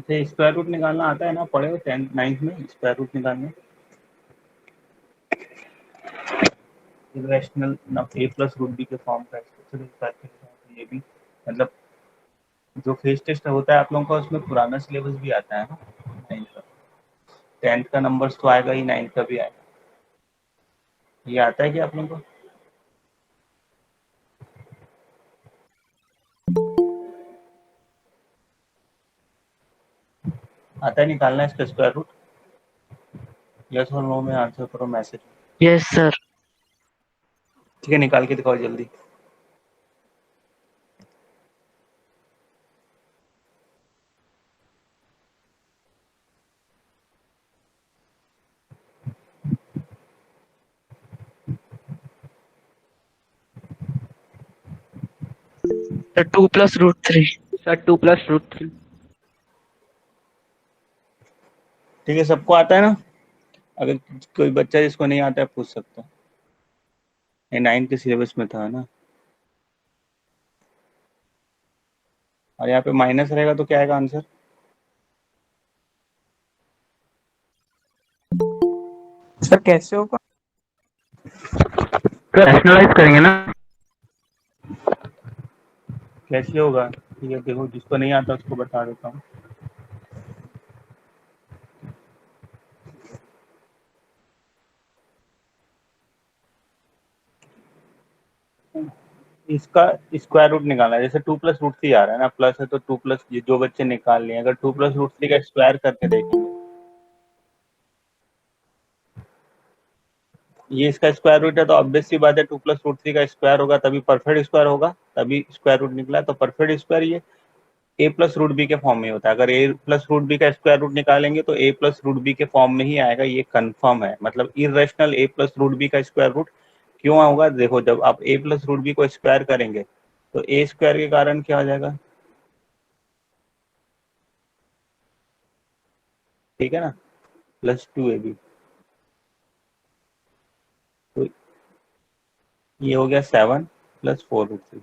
Square root निकालना आता है ना, पढ़े हो 10th 9th में स्क्वायर रूट निकालना। इरेशनल ए प्लस रूट बी के फॉर्म का ये भी मतलब जो फेस टेस्ट होता है आप लोगों का, उसमें पुराना सिलेबस भी आता है ना 9th का। 10th का नंबर्स तो आएगा ही, 9th का भी आएगा। ये आता है क्या आप लोगों को? आता है निकालना इसका स्क्वायर रूट? यस और नो में आंसर करो मैसेज। Yes sir. ठीक है, निकाल के दिखाओ जल्दी। सर 2+√3। सर 2+√3। ठीक है, सबको आता है ना? अगर कोई बच्चा जिसको नहीं आता है पूछ सकता है, ये 9th के सिलेबस में था ना। और यहाँ पे माइनस रहेगा तो क्या आएगा आंसर? सर कैसे होगा? रैशनलाइज करेंगे ना। कैसे होगा? ठीक है, देखो जिसको नहीं आता उसको बता देता हूँ। इसका स्क्वायर रूट निकालना है। जैसे 2+√3 आ रहा है ना, प्लस है तो 2 प्लस, जो बच्चे निकाल लिए, अगर 2+√3 का स्क्वायर करके देखेंगे, ये इसका स्क्वायर रूट है तो ऑब्वियस सी बात है 2+√3 का स्क्वायर होगा तभी परफेक्ट स्क्वायर होगा, तभी स्क्वायर रूट निकला। तो परफेक्ट स्क्वायर ये a प्लस रूट बी के फॉर्म में होता है। अगर a प्लस रूट बी का स्क्वायर रूट निकालेंगे तो a प्लस रूट बी के फॉर्म में ही आएगा, ये कंफर्म है। मतलब irrational a plus root b का स्क्वायर रूट क्यों होगा? देखो, जब आप a प्लस रूट बी को स्क्वायर करेंगे तो a स्क्वायर के कारण क्या हो जाएगा? ठीक है ना, +2ab। तो ये हो गया 7+4√3।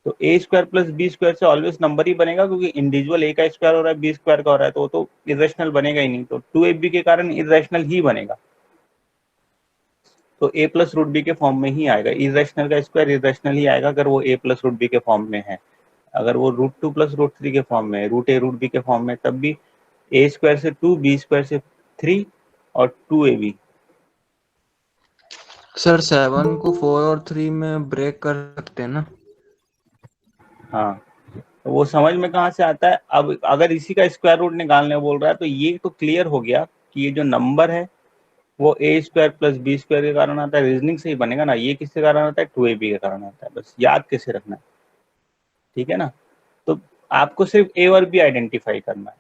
तो a square plus b square से ऑलवेज नंबर ही बनेगा, क्योंकि इंडिविजुअल a का स्क्वायर हो रहा है, बी स्क्वायर का हो रहा है, तो वो तो इरेशनल बनेगा ही नहीं। तो 2ab के कारण इरेशनल ही बनेगा, तो a प्लस रूट बी के फॉर्म में ही आएगा। इरेशनल का स्क्वायर इरेशनल ही आएगा अगर वो a प्लस रूट बी के फॉर्म में है। अगर वो √2 प्लस √3 के फॉर्म में है, √a√b के फॉर्म में, तब भी a स्क्वायर से 2, b स्क्वायर से 3 और 2ab। सर 7 को 4 और 3 में ब्रेक कर सकते हैं ना? हाँ, तो वो समझ में कहाँ से आता है? अब अगर इसी का स्क्वायर रूट निकालने बोल रहा है तो ये तो क्लियर हो गया कि ये जो नंबर है वो a square plus b square के कारण आता है। रीजनिंग से ही बनेगा ना। ये किसके कारण आता है? 2ab के कारण आता है। बस याद कैसे रखना है, ठीक है ना? तो आपको सिर्फ a और b आइडेंटिफाई करना है।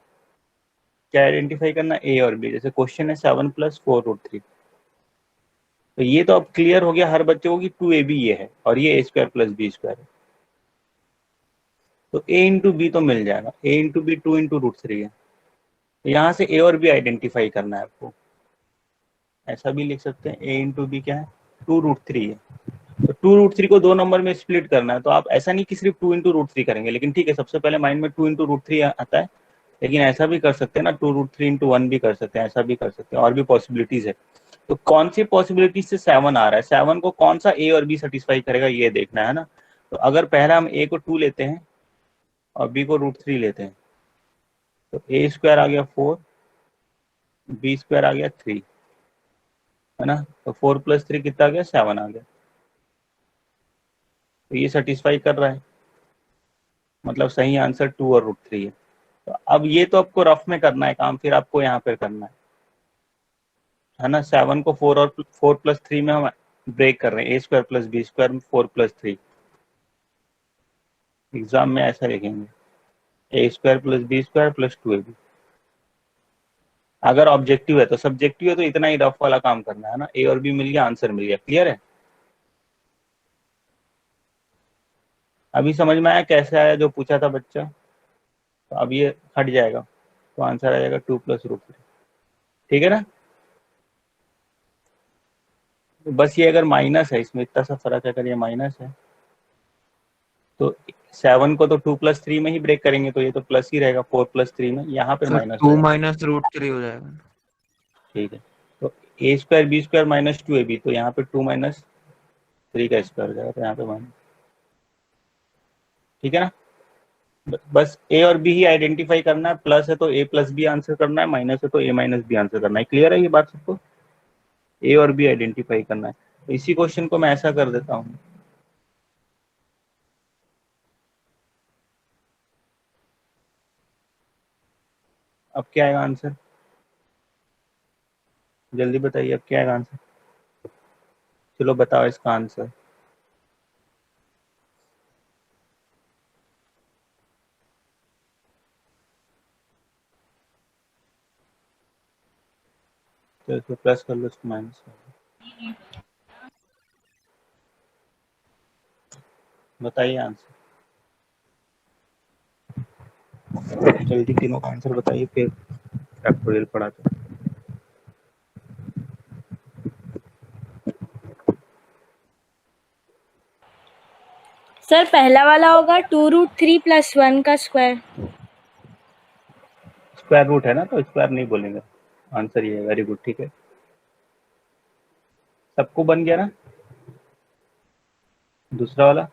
क्या आइडेंटिफाई करना है? a और b। जैसे क्वेश्चन है 7+4√3, तो ये तो अब क्लियर हो गया हर बच्चे को कि 2ab ये है और ये a square plus b square है। तो a इंटू बी तो मिल जाएगा, a इंटू बी 2 × √3 है। तो यहाँ से a और b आइडेंटिफाई करना है आपको। ऐसा भी लिख सकते हैं, a इंटू बी क्या है? 2√3 है। तो 2√3 को दो नंबर में स्प्लिट करना है। तो आप ऐसा नहीं कि सिर्फ 2 × √3 करेंगे, लेकिन ठीक है, सबसे पहले माइंड में 2 × √3 आता है, लेकिन ऐसा भी कर सकते हैं ना, 2√3 × 1 भी कर सकते हैं, ऐसा भी कर सकते हैं, और भी पॉसिबिलिटीज है। तो कौन सी पॉसिबिलिटी से 7 आ रहा है? 7 को कौन सा a और b सेटिस्फाई करेगा, ये देखना है ना। तो अगर पहला हम a को 2 लेते हैं और b को √3 लेते हैं, तो a स्क्वायर आ गया 4, b स्क्वायर आ गया 3, है ना। तो 4 + 3 कितना आ गया? 7 आ गया। तो ये सेटिस्फाई कर रहा है, मतलब सही आंसर 2 और √3 है। तो अब ये तो आपको रफ में करना है काम, फिर आपको यहाँ पे करना है ना। 7 को 4 और 4 + 3 में हम ब्रेक कर रहे हैं, a square plus b square में 4 + 3। एग्जाम में ऐसा लिखेंगे, a square plus b square plus 2ab। अगर ऑब्जेक्टिव है, तो सब्जेक्टिव है तो इतना ही रफ वाला काम करना है ना। a और b मिल गया, आंसर मिल गया। क्लियर है? अभी समझ में आया कैसे आया जो पूछा था बच्चा? तो अब ये हट जाएगा, तो आंसर आ जाएगा 2 + √3। ठीक है ना? तो बस ये अगर माइनस है, इसमें इतना सा फर्क है, अगर ये माइनस है तो 7 को तो 2+3 में ही ब्रेक करेंगे, तो ये तो प्लस ही रहेगा 4+3 में, यहाँ पे सर माइनस 2 हो जाएगा। माइनस रूट 3 हो जाएगा। ठीक है, तो a² b² माइनस 2ab, तो यहाँ पे 2 माइनस 3 का स्क्वायर हो जाएगा, तो यहाँ पे माइनस। ठीक है ना, बस a और b ही आइडेंटिफाई करना है, प्लस है तो a प्लस बी आंसर करना है, माइनस है तो a माइनस बी आंसर करना है। क्लियर है ये बात सबको? a और b आइडेंटिफाई करना है। तो इसी क्वेश्चन को मैं ऐसा कर देता हूँ, अब क्या आएगा आंसर, जल्दी बताइए, अब क्या आएगा आंसर? चलो बताओ इसका आंसर। तो इसको प्लस कर लो, इसको माइनस कर लो, बताइए आंसर जल्दी, तीनों का आंसर बताइए, फिर फैक्टोरियल पढ़ाते हैं। सर पहला वाला होगा 2√3 + 1 का स्क्वायर। स्क्वायर रूट है ना, तो स्क्वायर नहीं बोलेंगे, आंसर ये है। वेरी गुड, ठीक है, सबको बन गया ना? दूसरा वाला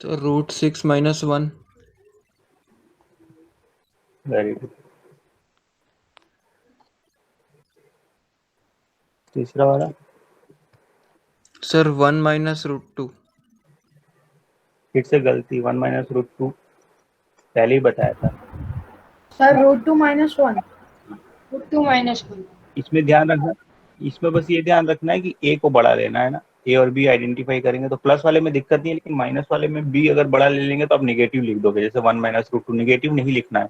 तो रूट 6 माइनस 1। Very good. तीसरा वाला सर 1 माइनस रूट 2। फिर से गलती, 1 माइनस रूट 2 पहले ही बताया था। सर √2 - 1 √2 - 1 इसमें ध्यान रखना, इसमें बस ये ध्यान रखना है कि ए को बड़ा लेना है ना, ए और बी आइडेंटिफाई करेंगे तो प्लस वाले में दिक्कत नहीं है, लेकिन माइनस वाले में बी अगर बड़ा ले लेंगे तो आप नेगेटिव लिख दोगे, जैसे 1 माइनस रूट 2, नेगेटिव नहीं लिखना है,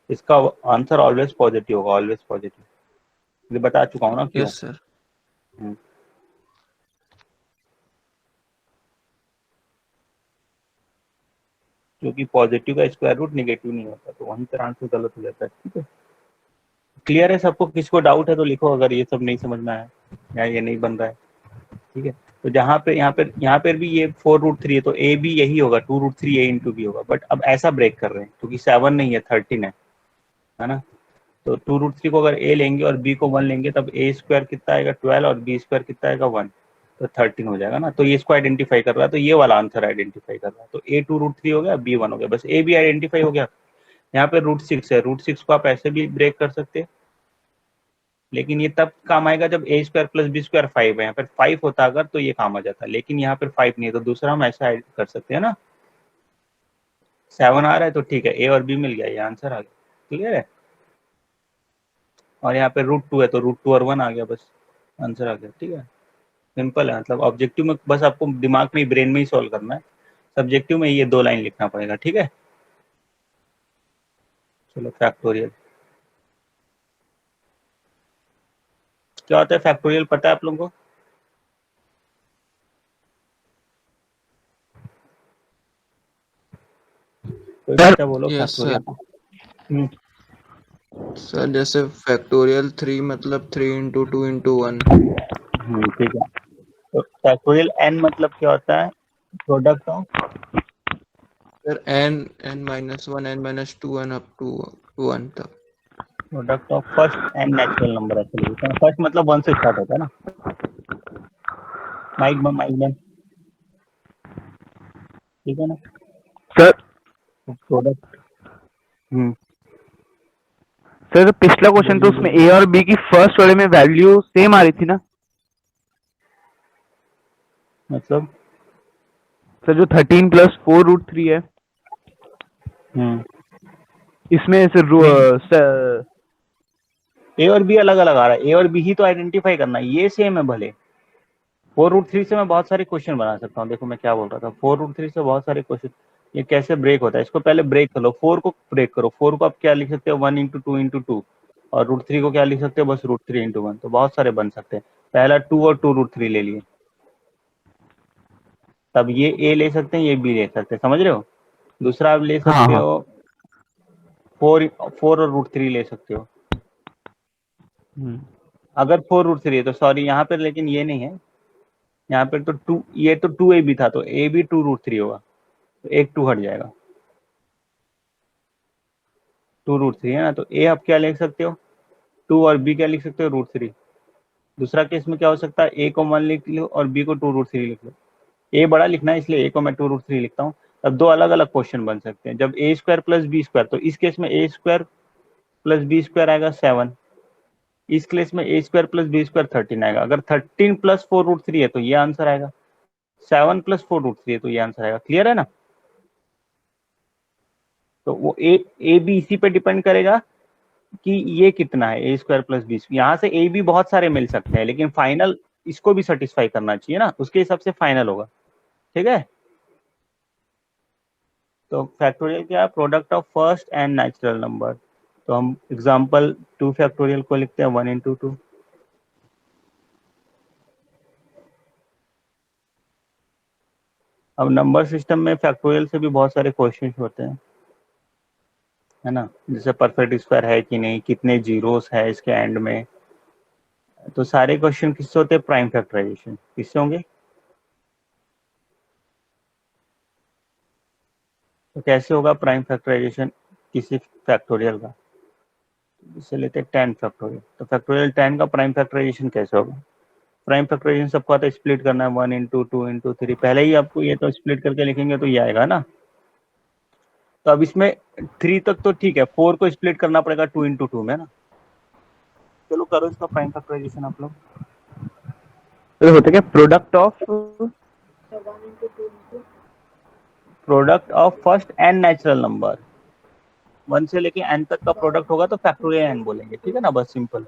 इसका आंसर ऑलवेज पॉजिटिव होगा, ऑलवेज पॉजिटिव। ये बता चुका हूँ ना क्यों। Yes sir. क्योंकि पॉजिटिव का स्क्वायर रूट नेगेटिव नहीं होता, तो वहीं पर आंसर गलत हो जाता है। ठीक है, क्लियर है सबको? किसको डाउट है तो लिखो, अगर ये सब नहीं समझ में आया या ये नहीं बन रहा है। ठीक है, तो जहाँ पे यहाँ पर भी ये 4√3 है, तो ए भी यही होगा, 2√3 a इंटू बी होगा, बट अब ऐसा ब्रेक कर रहे हैं क्योंकि 7 नहीं है 13 है ना, तो 2√3 को अगर a लेंगे और b को 1 लेंगे, तब a² कितना आएगा 12 और b² कितना आएगा 1, तो 13 हो जाएगा ना। तो ये इसको आइडेंटिफाई कर रहा है, तो ये वाला आंसर आइडेंटिफाई कर रहा है, तो a 2√3 हो गया, b 1 हो गया, बस a भी आइडेंटिफाई हो गया। यहाँ पे √6 है, √6 को आप ऐसे भी ब्रेक कर सकते हैं, लेकिन ये तब काम आएगा जब a² + b² 5 है, यहाँ पर 5 होता अगर तो ये काम आ जाता, लेकिन यहाँ पर 5 नहीं है, तो दूसरा हम ऐसा कर सकते हैं ना, 7 आ रहा है तो ठीक है, a और b मिल गया, ये आंसर आ गया। क्लियर है? और यहाँ पे √2 है, तो √2 और 1 आ गया, बस आंसर आ गया। ठीक है, सिंपल है, मतलब ऑब्जेक्टिव में बस आपको दिमाग में, ब्रेन में ही सॉल्व करना है, सब्जेक्टिव में ये 2 लाइन लिखना पड़ेगा। ठीक है, चलो फैक्टोरियल क्या होता है, फैक्टोरियल पता है आप लोगों को? कोई बच्चा बोलो यस सर। फैक्टोरियल। सर जैसे फैक्टोरियल 3 मतलब 3 इंटू 2 इंटू 1। ठीक है, तो फैक्टोरियल n मतलब क्या होता है, product of, sir n minus 1 n minus 2 n up to 1 तक। Product of first n natural number, actually first मतलब 1 से स्टार्ट होता है ना। माइक बम, ठीक है ना सर प्रोडक्ट। सर तो पिछला क्वेश्चन तो उसमें ए और बी की फर्स्ट वाले में वैल्यू सेम आ रही थी ना मतलब सर, जो 13 + 4√3 है इसमें सर ए और बी अलग अलग आ रहा है, ए और बी ही तो आइडेंटिफाई करना है, ये सेम है भले। 4√3 से मैं बहुत सारे क्वेश्चन बना सकता हूँ, देखो मैं क्या बोल रहा था, 4√3 से बहुत सारे क्वेश्चन, ये कैसे ब्रेक होता है, इसको पहले ब्रेक कर लो, 4 को ब्रेक करो, 4 को आप क्या लिख सकते हो 1 × 2 × 2, और √3 को क्या लिख सकते हो बस √3 × 1, तो बहुत सारे बन सकते हैं। पहला 2 और 2√3 ले लिए, तब ये a ले सकते हैं, ये b ले सकते हैं, समझ रहे हो। दूसरा आप ले हाँ, सकते हाँ। हो 4 और √3 ले सकते हो। हम्म, अगर 4√3 है तो सॉरी यहाँ पर, लेकिन ये नहीं है, यहाँ पे तो 2, ये तो 2ab था, तो a भी 2√3 होगा, तो एक 2 हट जाएगा, 2√3 है ना, तो a आप क्या लिख सकते हो 2 और b क्या लिख सकते हो √3। दूसरा केस में क्या हो सकता है, a को 1 लिख लो और b को 2√3 लिख लो। a बड़ा लिखना है इसलिए a को मैं 2√3 लिखता हूँ। अब दो अलग अलग क्वेश्चन बन सकते हैं। जब a² प्लस b², तो इस केस में a² प्लस b² आएगा 7, इस केस में a² प्लस b² 13 आएगा। अगर 13 प्लस 4√3 है तो ये आंसर आएगा, 7 प्लस 4√3 है तो ये आंसर आएगा। क्लियर है ना। तो वो ए बी इसी पे डिपेंड करेगा कि ये कितना है a² प्लस b²। यहाँ से a b बहुत सारे मिल सकते हैं, लेकिन फाइनल इसको भी सेटिस्फाई करना चाहिए ना, उसके हिसाब से फाइनल होगा। ठीक है, तो फैक्टोरियल क्या है, product of first and natural number. तो हम एग्जांपल 2 फैक्टोरियल को लिखते हैं 1 into 2। अब नंबर सिस्टम में फैक्टोरियल से भी बहुत सारे क्वेश्चन होते हैं, है ना, जैसे परफेक्ट स्क्वायर है कि नहीं, कितने जीरोस है इसके एंड में। तो सारे क्वेश्चन किससे होते हैं, प्राइम फैक्टराइजेशन। किससे होंगे, तो कैसे होगा प्राइम फैक्टराइजेशन किसी फैक्टोरियल का, इसे लेते हैं 10 फैक्टोरियल। तो फैक्टोरियल 10 का प्राइम फैक्टराइजेशन कैसे होगा। प्राइम फैक्टराइजेशन सबको आता है, स्प्लिट करना है 1 into 2 into 3। पहले ही आपको ये तो स्प्लिट करके लिखेंगे तो ये आएगा ना। तो अब इसमें 3 तक तो ठीक है, 4 को स्प्लिट करना पड़ेगा 2 into 2 में ना। चलो करो इसका प्राइम फैक्टराइजेशन आप लोग। तो होता क्या, product of first and natural number, 1 से लेके n तक का प्रोडक्ट होगा तो फैक्टोरियल n बोलेंगे। ठीक है ना, बस सिंपल।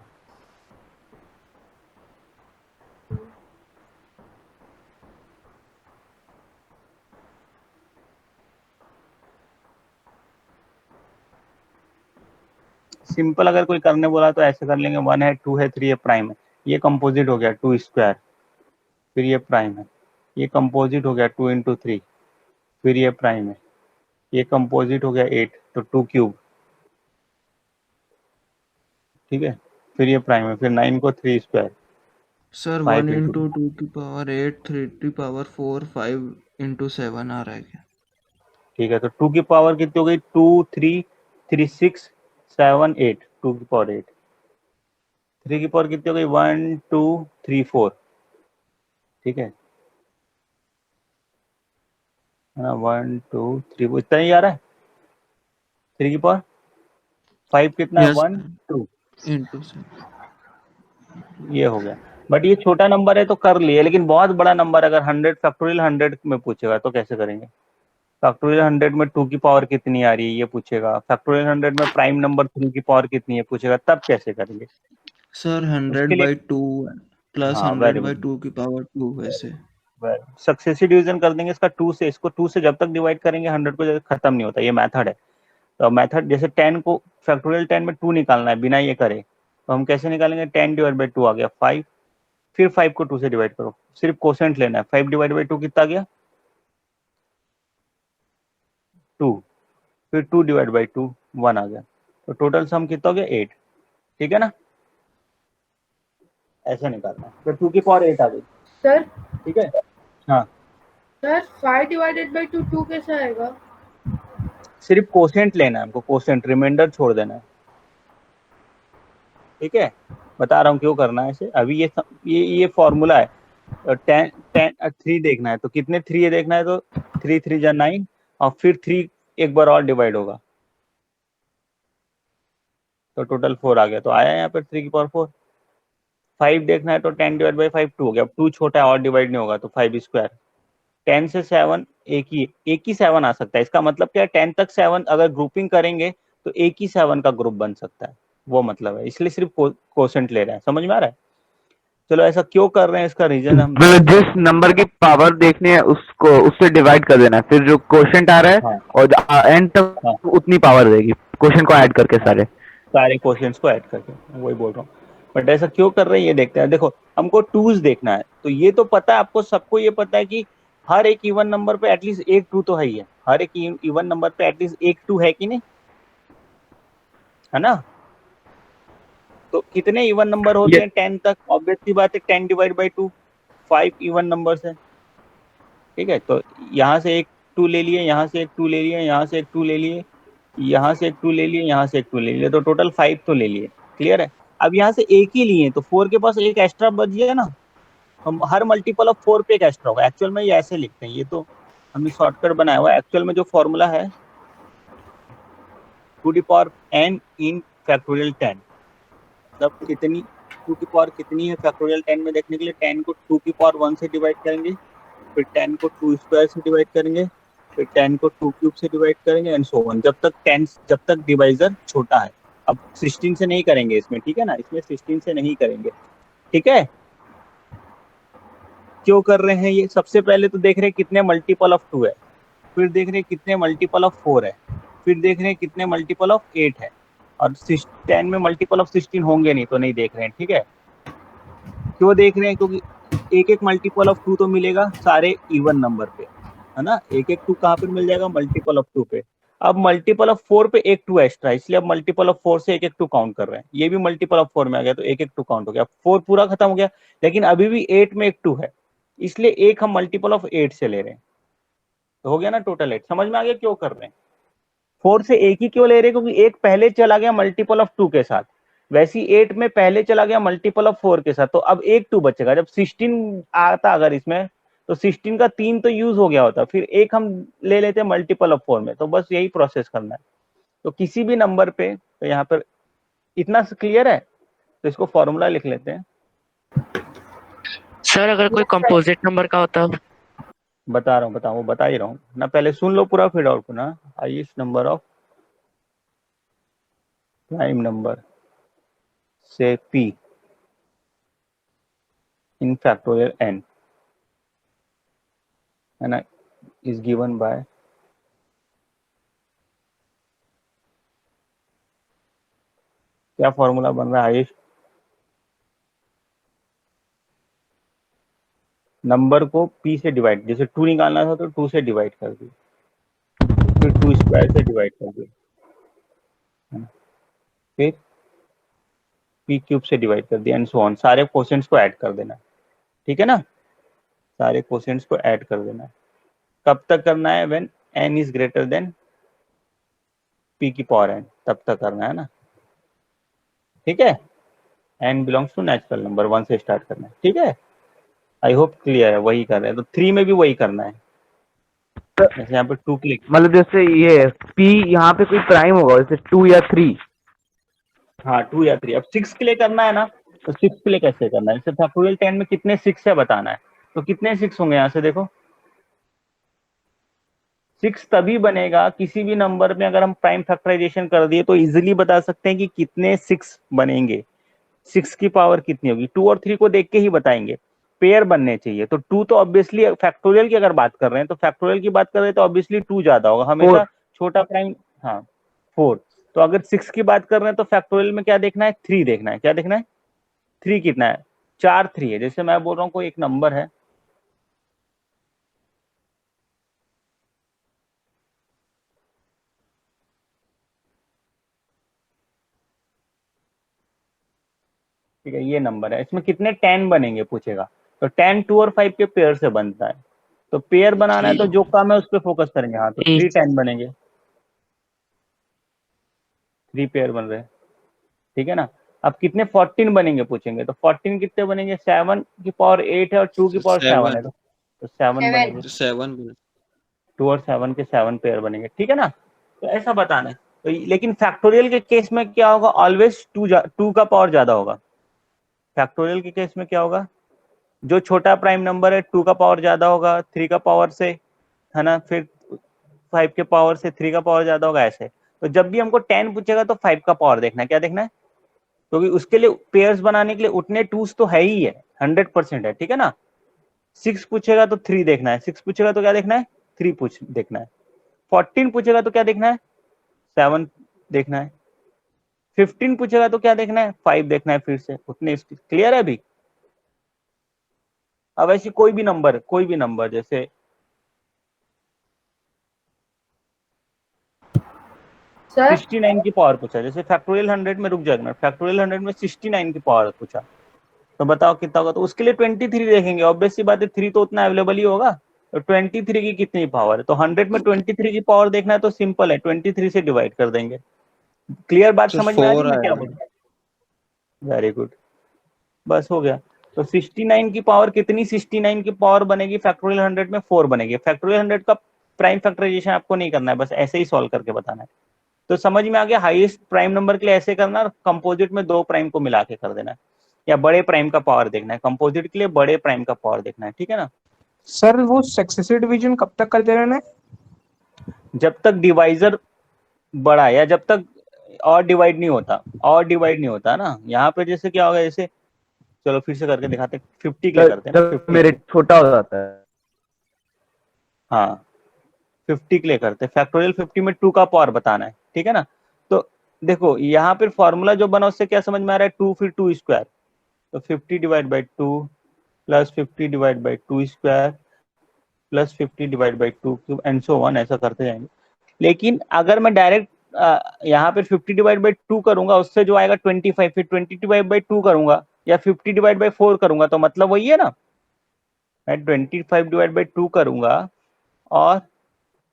सिंपल अगर कोई करने बोला तो ऐसे कर लेंगे, 1 है, 2 है, 3 है, प्राइम है, ये कंपोजिट हो गया 2², फिर ये प्राइम है, ये कंपोजिट हो गया 2 into 3, फिर ये प्राइम है, ये कंपोजिट हो गया 8, तो 2³ ठीक है, फिर ये प्राइम है, फिर 9 को 3²। सर 1 into 2 की पावर 8, 3 की पावर 4, 5 into 7 आ रहा है क्या। ठीक है, तो 2 की पावर कितनी हो गई, 2 3 3 6 7 8, 2 की पावर 8। 3 की पावर कितनी हो गई, 1 2 3 4। ठीक है ना, 1 2 3 इतना ही आ रहा है। 3 की पावर 5 कितना है, 1 2 into 7। ये हो गया। बट ये छोटा नंबर है तो कर लिए, लेकिन बहुत बड़ा नंबर अगर 100 फैक्टोरियल 100 में पूछेगा तो कैसे करेंगे। फैक्टोरियल 100 में 2 की पावर कितनी आ रही है ये पूछेगा, फैक्टोरियल 100 में प्राइम नंबर 3 की पावर कितनी है पूछेगा, तब कैसे करेंगे। सर 100 उसके लिए by 2 प्लस हाँ 100 by 2 की पावर 2 वैसे। सक्सेसिव डिवीजन कर देंगे इसका 2 से, इसको 2 से जब तक डिवाइड करेंगे 100 को खत्म नहीं होता, ये मेथड है। तो मेथड जैसे 10 को फैक्टोरियल 10 में 2 निकालना है बिना ये करे, तो हम कैसे निकालेंगे, 10 डिवाइड बाई 2 आ गया 5, फिर 5 को 2 से डिवाइड करो, सिर्फ कोसेंट लेना है, 5 डिवाइड बाई 2 कितना गया 2, फिर 2 डिवाइड बाई 2 1 आ गया, तो टोटल सम कितना हो गया 8। ठीक है ना, ऐसे निकालना है, तो 2 की पावर 8 आ गई। सर ठीक है हाँ, सर 5 डिवाइडेड बाई 2 2 कैसे आएगा। सिर्फ कोसेंट लेना है हमको, कोसेंट, रिमाइंडर छोड़ देना है। ठीक है, बता रहा हूँ क्यों करना है इसे। अभी ये फॉर्मूला है, 3 देखना है तो कितने 3 देखना है, तो 3 3 जा 9, और फिर 3 एक बार और डिवाइड होगा तो टोटल 4 आ गया, तो आया यहाँ पर 3 की पावर 4। 5 देखना है तो 10 डिवाइड बाई 5 2 हो गया, अब 2 छोटा है और डिवाइड नहीं होगा तो 5²। 10 से 7 एक ही 7 आ सकता है, इसका मतलब क्या है 10 तक 7 अगर ग्रुपिंग करेंगे तो एक ही 7 का ग्रुप बन सकता है, वो मतलब है, इसलिए सिर्फ कोसेंट ले रहे हैं। समझ में आ रहा है। चलो ऐसा क्यों कर रहे हैं, इसका रीजन हम जिस नंबर की पावर देखनी है उसको उससे डिवाइड कर देना है, फिर जो क्वोशिएंट आ रहा है हाँ, और एंड तक हाँ, उतनी पावर देगी क्वोशिएंट को ऐड करके, सारे क्वेश्चंस को ऐड करके, वही बोल रहा हूँ। बट ऐसा क्यों कर रहे हैं ये देखते हैं। देखो हमको टूज देखना है, तो ये तो पता है आपको, सबको ये पता है कि हर एक इवन नंबर पे एटलीस्ट एक टू तो है ही है, हर एक इवन नंबर पे एटलीस्ट एक टू है कि नहीं, है ना। तो कितने इवन नंबर होते हैं 10 तक, ऑब्वियस सी बात है 10 डिवाइड बाई 2, 5 इवन नंबर्स है, ठीक है। तो यहाँ से एक 2 ले लिए, यहाँ से एक 2 ले लिए, यहाँ से एक 2 ले लिए, यहाँ से एक 2 ले लिए, यहाँ से एक 2 ले लिए, तो टोटल 5 तो ले लिए, क्लियर है। अब यहाँ से एक ही लिए तो 4 के पास एक एक्स्ट्रा बच गया ना, हम हर मल्टीपल ऑफ 4 पे एक एक्स्ट्रा होगा। एक्चुअल में ये ऐसे लिखते हैं, ये तो हमने शॉर्टकट बनाया हुआ है। एक्चुअल में जो फॉर्मूला है 2 की पावर n इन फैक्टोरियल 10, मतलब कितनी 2 की पावर कितनी है फैक्टोरियल 10 में देखने के लिए 10 को 2 की पावर 1 से डिवाइड करेंगे, फिर 10 को 2 स्क्वायर से डिवाइड करेंगे, फिर 10 को 2 क्यूब से डिवाइड करेंगे एंड सो ऑन, जब तक डिवाइजर छोटा है। अब 16 से नहीं करेंगे इसमें, ठीक है ना, इसमें 16 से नहीं करेंगे, ठीक है। क्यों कर रहे हैं ये, सबसे पहले तो देख रहे हैं कितने मल्टीपल ऑफ 2 है, फिर देख रहे हैं कितने मल्टीपल ऑफ 4 है, फिर देख रहे हैं कितने मल्टीपल ऑफ 8 है, और 10 में मल्टीपल ऑफ 16 होंगे नहीं तो नहीं देख रहे हैं, ठीक है। क्यों देख रहे हैं, क्योंकि एक एक मल्टीपल ऑफ 2 तो मिलेगा सारे इवन नंबर पे, है ना। एक एक 2 कहाँ पे मिल जाएगा, मल्टीपल ऑफ 2 पे। अब मल्टीपल ऑफ 4 पे एक 2 एक्स्ट्रा, इसलिए अब मल्टीपल ऑफ 4 से एक एक 2 काउंट कर रहे हैं। ये भी मल्टीपल ऑफ 4 में आ गया तो एक एक 2 काउंट हो गया, 4 पूरा खत्म हो गया, लेकिन अभी भी 8 में एक 2 है, इसलिए एक हम मल्टीपल ऑफ 8 से ले रहे हैं, तो हो गया ना टोटल 8। समझ में आ गया क्यों कर रहे हैं। 4 से एक ही क्यों ले रहे हैं, क्योंकि एक पहले चला गया मल्टीपल ऑफ 2 के साथ, वैसी 8 में पहले चला गया मल्टीपल ऑफ 4 के साथ, तो अब एक 2 बचेगा। जब 16 आता अगर इसमें, तो 16 का 3 तो यूज हो गया होता, फिर एक हम ले लेते हैं मल्टीपल ऑफ 4 में। तो बस यही प्रोसेस करना है। तो किसी भी नंबर पे, तो यहाँ पर इतना क्लियर है, तो इसको फॉर्मूला लिख लेते हैं। सर अगर कोई कंपोजिट नंबर का होता, बता रहा हूँ, वो बता ही रहा हूँ ना, पहले सुन लो पूरा फिर आउट ना। Highest number of prime number से p इन फैक्टोरियल n, है ना, इज गिवन बाय क्या फॉर्मूला बन रहा है, हाईएस्ट नंबर को p से डिवाइड, जैसे 2 निकालना था तो 2 से डिवाइड कर दी, फिर 2 स्क्वायर से डिवाइड कर दी, फिर p क्यूब से डिवाइड कर दिया एंड सो ऑन। सारे क्वोशंट्स को ऐड कर देना, ठीक है ना, सारे क्वोशंट्स को ऐड कर देना। कब तक करना है, when n is greater than p की पावर n, तब तक करना है ना, ठीक है। n belongs to natural number, 1 से स्टार्ट करना है, ठीक है। आई होप क्लियर है, वही कर रहे हैं। तो 3 में भी वही करना है, जैसे यहाँ पे 2 क्लिक, मतलब जैसे ये P यहाँ पे कोई प्राइम होगा, जैसे 2 या 3। हाँ 2 या 3। अब 6 के लिए करना है ना, तो 6 के लिए कैसे करना है, जैसे फैक्टोरियल 10 में कितने 6 है बताना है, तो कितने 6 होंगे, यहाँ से देखो 6 तभी बनेगा किसी भी नंबर में अगर हम प्राइम फैक्टराइजेशन कर दिए, तो इजीली बता सकते हैं कि कितने 6 बनेंगे, 6 की पावर कितनी होगी। 2 और 3 को देख के ही बताएंगे, पेयर बनने चाहिए। तो 2 तो ऑब्वियसली फैक्टोरियल की अगर बात कर रहे हैं, तो फैक्टोरियल की बात कर रहे हैं तो ऑब्वियसली 2 ज्यादा होगा हमेशा, छोटा प्राइम, हाँ 4। तो अगर 6 की बात कर रहे हैं तो फैक्टोरियल में क्या देखना है, 3 देखना है। क्या देखना है, 3 कितना है, 4 3 है। जैसे मैं बोल रहा हूँ कोई एक नंबर है, ठीक है, ये नंबर है, इसमें कितने 10 बनेंगे पूछेगा, तो 10 2 और 5 के पेयर से बनता है। तो पेयर बनाना है तो जो काम है उस पर फोकस करेंगे। हाँ तो 3 10 बनेंगे, 3 पेयर बन रहे हैं, ठीक है ना। अब कितने 14 बनेंगे पूछेंगे, तो 14 कितने बनेंगे, 7 की पावर 8 है और 2 की पावर 7 है, तो 7 बनेंगे, 7 2 और 7 के 7 पेयर बनेंगे, ठीक है ना। तो ऐसा बताना है। तो लेकिन फैक्टोरियल के केस में क्या होगा, ऑलवेज 2 का पावर ज्यादा होगा। फैक्टोरियल के केस में क्या होगा, जो छोटा प्राइम नंबर है 2 का पावर ज्यादा होगा 3 का पावर से, है ना, फिर 5 के पावर से 3 का पावर ज्यादा होगा, ऐसे। तो जब भी हमको 10 पूछेगा तो 5 का पावर देखना है। क्या देखना है, क्योंकि उसके लिए पेयर्स बनाने के लिए उतने 2s तो है ही है, 100% है, ठीक है ना। 6 पूछेगा तो 3 देखना है, 6 पूछेगा तो क्या देखना है, 3 देखना है। 14 पूछेगा तो क्या देखना है, 7 देखना है, 15 पूछेगा तो क्या देखना है, 5 देखना है फिर से उतने। क्लियर है अभी? अब ऐसी कोई भी नंबर जैसे सर 69 की पावर पूछा, जैसे फैक्टोरियल 100 में, रुक जाएगा, फैक्टोरियल 100 में 69 की पावर पूछा, तो बताओ कितना होगा। तो उसके लिए 23 देखेंगे, ऑब्वियस सी बात है, 3 तो उतना अवेलेबल ही होगा। तो 23 की कितनी पावर है, तो 100 में 23 की पावर देखना है तो सिंपल है, 23 से डिवाइड कर देंगे। क्लियर बात सर समझ में आ रही 4 है मैं क्या आएगा। बोलूं? वेरी गुड, बस हो गया। तो 69 की पावर कितनी, 69 की पावर बनेगी फैक्टोरियल 100 में 4 बनेगी। फैक्टोरियल 100 का प्राइम फैक्टराइजेशन आपको नहीं करना है, बस ऐसे ही सॉल्व करके बताना है। तो समझ में आ गया, हाईएस्ट प्राइम नंबर के लिए ऐसे करना और कंपोजिट में 2 प्राइम को मिला के कर देना है, या बड़े प्राइम का पावर देखना है, कंपोजिट के लिए बड़े प्राइम का पावर देखना है, ठीक है ना। सर वो सक्सेसिव डिवीजन कब तक करते रहना है? जब तक डिवाइजर बड़ा है, या जब तक और डिवाइड नहीं होता ना। यहाँ पे जैसे क्या होगा, जैसे चलो फिर से करके दिखाते, 50 के लिए करते हैं ना, जब 50 मेरे छोटा हो जाता है। हाँ 50 के लिए करते हैं। फैक्टोरियल 50 में 2 का पावर बताना है, ठीक है ना। तो देखो यहाँ पे फॉर्मूला जो बना उससे क्या समझ में आ रहा है, 2 फिर 2 स्क्वायर, तो 50 divide by 2 plus 50 divide by 2 square plus 50 divide by 2 cube and so one, ऐसा करते जाएंगे। लेकिन अगर मैं डायरेक्ट यहाँ पे 50 डिवाइड बाई 2 करूंगा, उससे जो आएगा 25, फिर 20 डिवाइड बाई 2 करूंगा या 50 डिवाइड बाई 4 करूंगा, तो मतलब वही है ना। मैं 25 डिवाइड बाई 2 करूंगा और